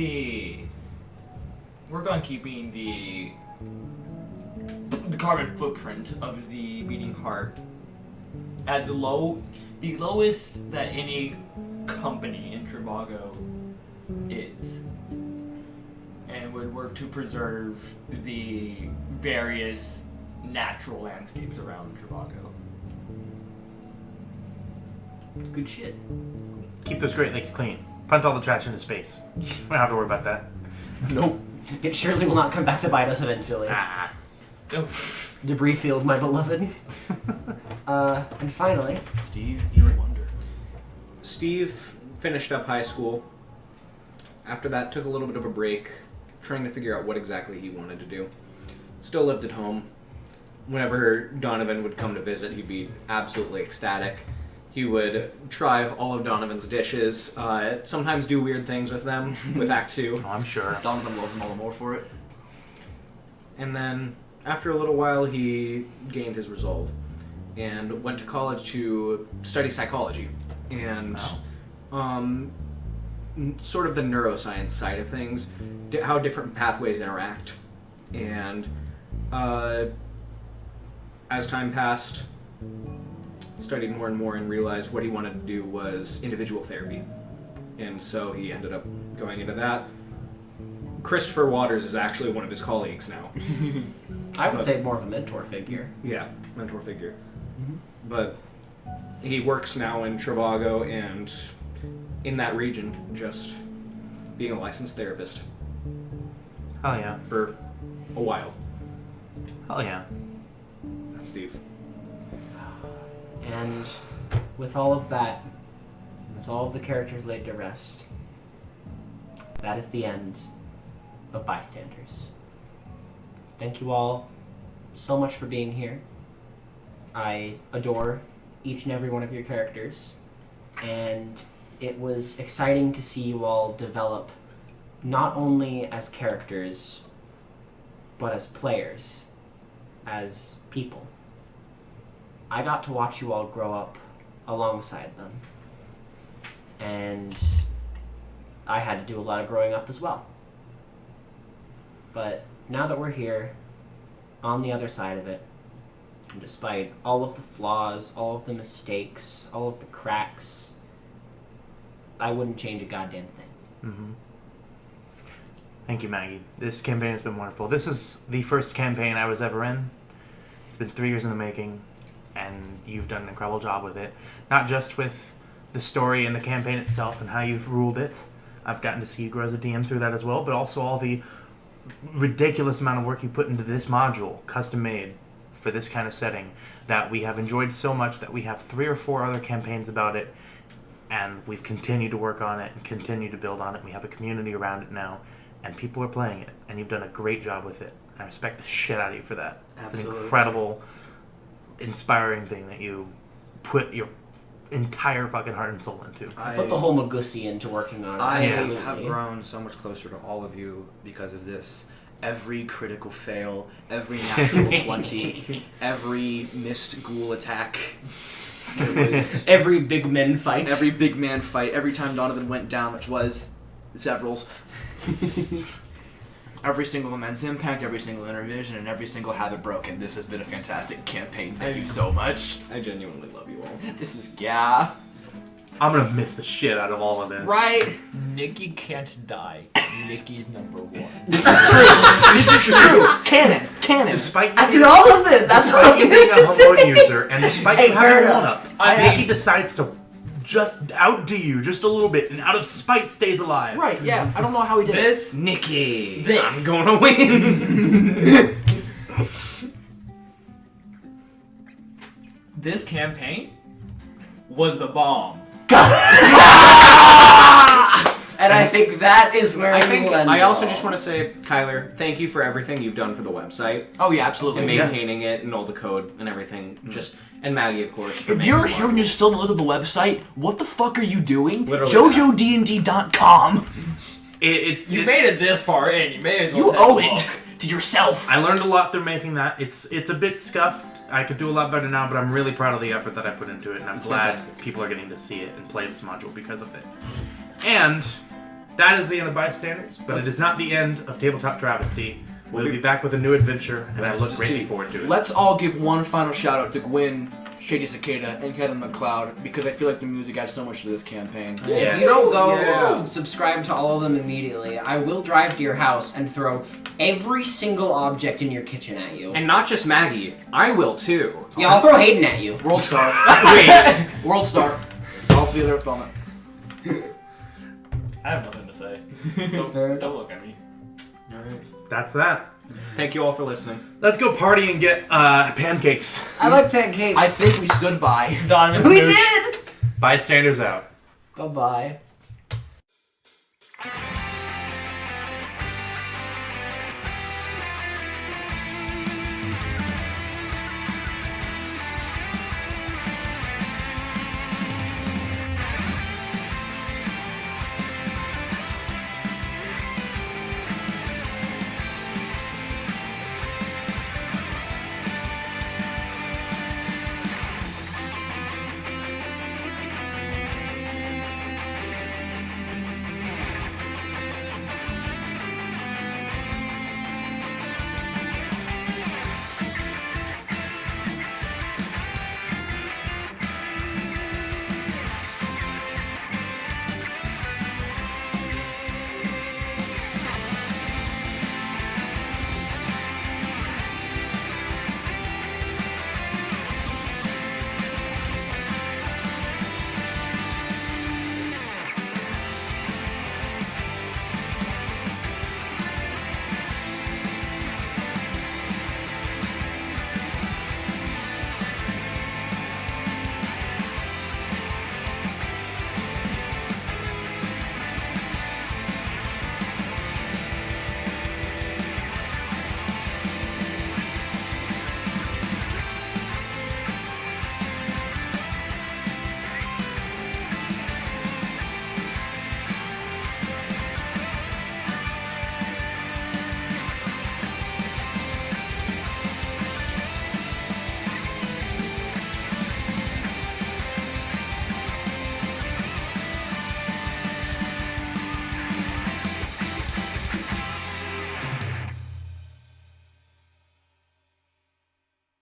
keeping the carbon footprint of the Beating Heart as the lowest that any company in Travago is, and would work to preserve the various natural landscapes around Travago. Good shit. Keep those Great Lakes clean. Punt all the trash into space. We don't have to worry about that. Nope. It surely will not come back to bite us eventually. Debris field, my beloved. And finally, Steve, you wonder. Steve finished up high school. After that, took a little bit of a break, trying to figure out what exactly he wanted to do. Still lived at home. Whenever Donovan would come to visit, he'd be absolutely ecstatic. He would try all of Donovan's dishes, sometimes do weird things with them, with Act 2. Oh, I'm sure. Donovan loves him all the more for it. And then, after a little while, he gained his resolve and went to college to study psychology and sort of the neuroscience side of things, how different pathways interact. And as time passed, studied more and more and realized what he wanted to do was individual therapy. And so he ended up going into that. Christopher Waters is actually one of his colleagues now. I would say more of a mentor figure. Yeah, mentor figure. But he works now in Travago and in that region, just being a licensed therapist Hell yeah. for a while. Hell yeah. That's Steve. And with all of that, with all of the characters laid to rest, that is the end of Bystanders. Thank you all so much for being here. I adore each and every one of your characters, and it was exciting to see you all develop not only as characters, but as players, as people. I got to watch you all grow up alongside them, and I had to do a lot of growing up as well. But now that we're here, on the other side of it, and despite all of the flaws, all of the mistakes, all of the cracks, I wouldn't change a goddamn thing. Mm-hmm. Thank you, Maggie. This campaign has been wonderful. This is the first campaign I was ever in. It's been 3 years in the making, and you've done an incredible job with it. Not just with the story and the campaign itself and how you've ruled it. I've gotten to see you grow as a DM through that as well, but also all the ridiculous amount of work you put into this module, custom made for this kind of setting, that we have enjoyed so much that we have 3 or 4 other campaigns about it, and we've continued to work on it and continue to build on it. We have a community around it now, and people are playing it, and you've done a great job with it. I respect the shit out of you for that. Absolutely. It's an incredible, inspiring thing that you put your entire fucking heart and soul into. I put the whole Magusi into working on it. I Absolutely. have grown so much closer to all of you because of this. Every critical fail, every natural 20, every missed ghoul attack. It was Every big men fight. every big man fight, every time Donovan went down, which was severals. Every single immense impact, every single intervision, and every single habit broken. This has been a fantastic campaign. Thank you so much. I genuinely love you all. This is, yeah. I'm gonna miss the shit out of all of this. Right? Nikki can't die. Nikki's #1. This is true. This is true. Canon. Despite you After all of this, that's what I'm despite you being a going to Heartborn say. user, and despite Hey, you fair having enough. one up, Nikki decides to just outdo you just a little bit, and out of spite stays alive. Right, yeah. I don't know how he did it. This Nikki! This. I'm gonna win! this campaign was the bomb. And I think that is where we will end I it also all. just want to say, Kyler, thank you for everything you've done for the website Oh, yeah, absolutely. and maintaining it and all the code and everything. And Maggie, of course. For If making you're it here and you're still new to the website, what the fuck are you doing? Literally JoJoDND.com. You made it this far in. You may as well You take owe a it look. to yourself. I learned a lot through making that. It's a bit scuffed. I could do a lot better now, but I'm really proud of the effort that I put into it, and I'm It's glad fantastic. people are getting to see it and play this module because of it. And that is the end of Bystanders, but it is not the end of Tabletop Travesty. We'll be back with a new adventure, and I look greatly forward to it. Let's all give one final shout out to Gwinn, Shady Cicada, and Kevin Macleod, because I feel like the music adds so much to this campaign. Yes. If you don't go Yeah. subscribe to all of them immediately, I will drive to your house and throw every single object in your kitchen at you. And not just Maggie, I will too. Yeah, I'll throw Hayden at you. World Star. Wait. World Star. I'll be there film it. I have nothing to say. Fair. Don't look at me. Alright. That's that. Thank you all for listening. Let's go party and get pancakes. I like pancakes. I think we stood by. Donovan's We mooch. did! Bystanders out. Bye-bye.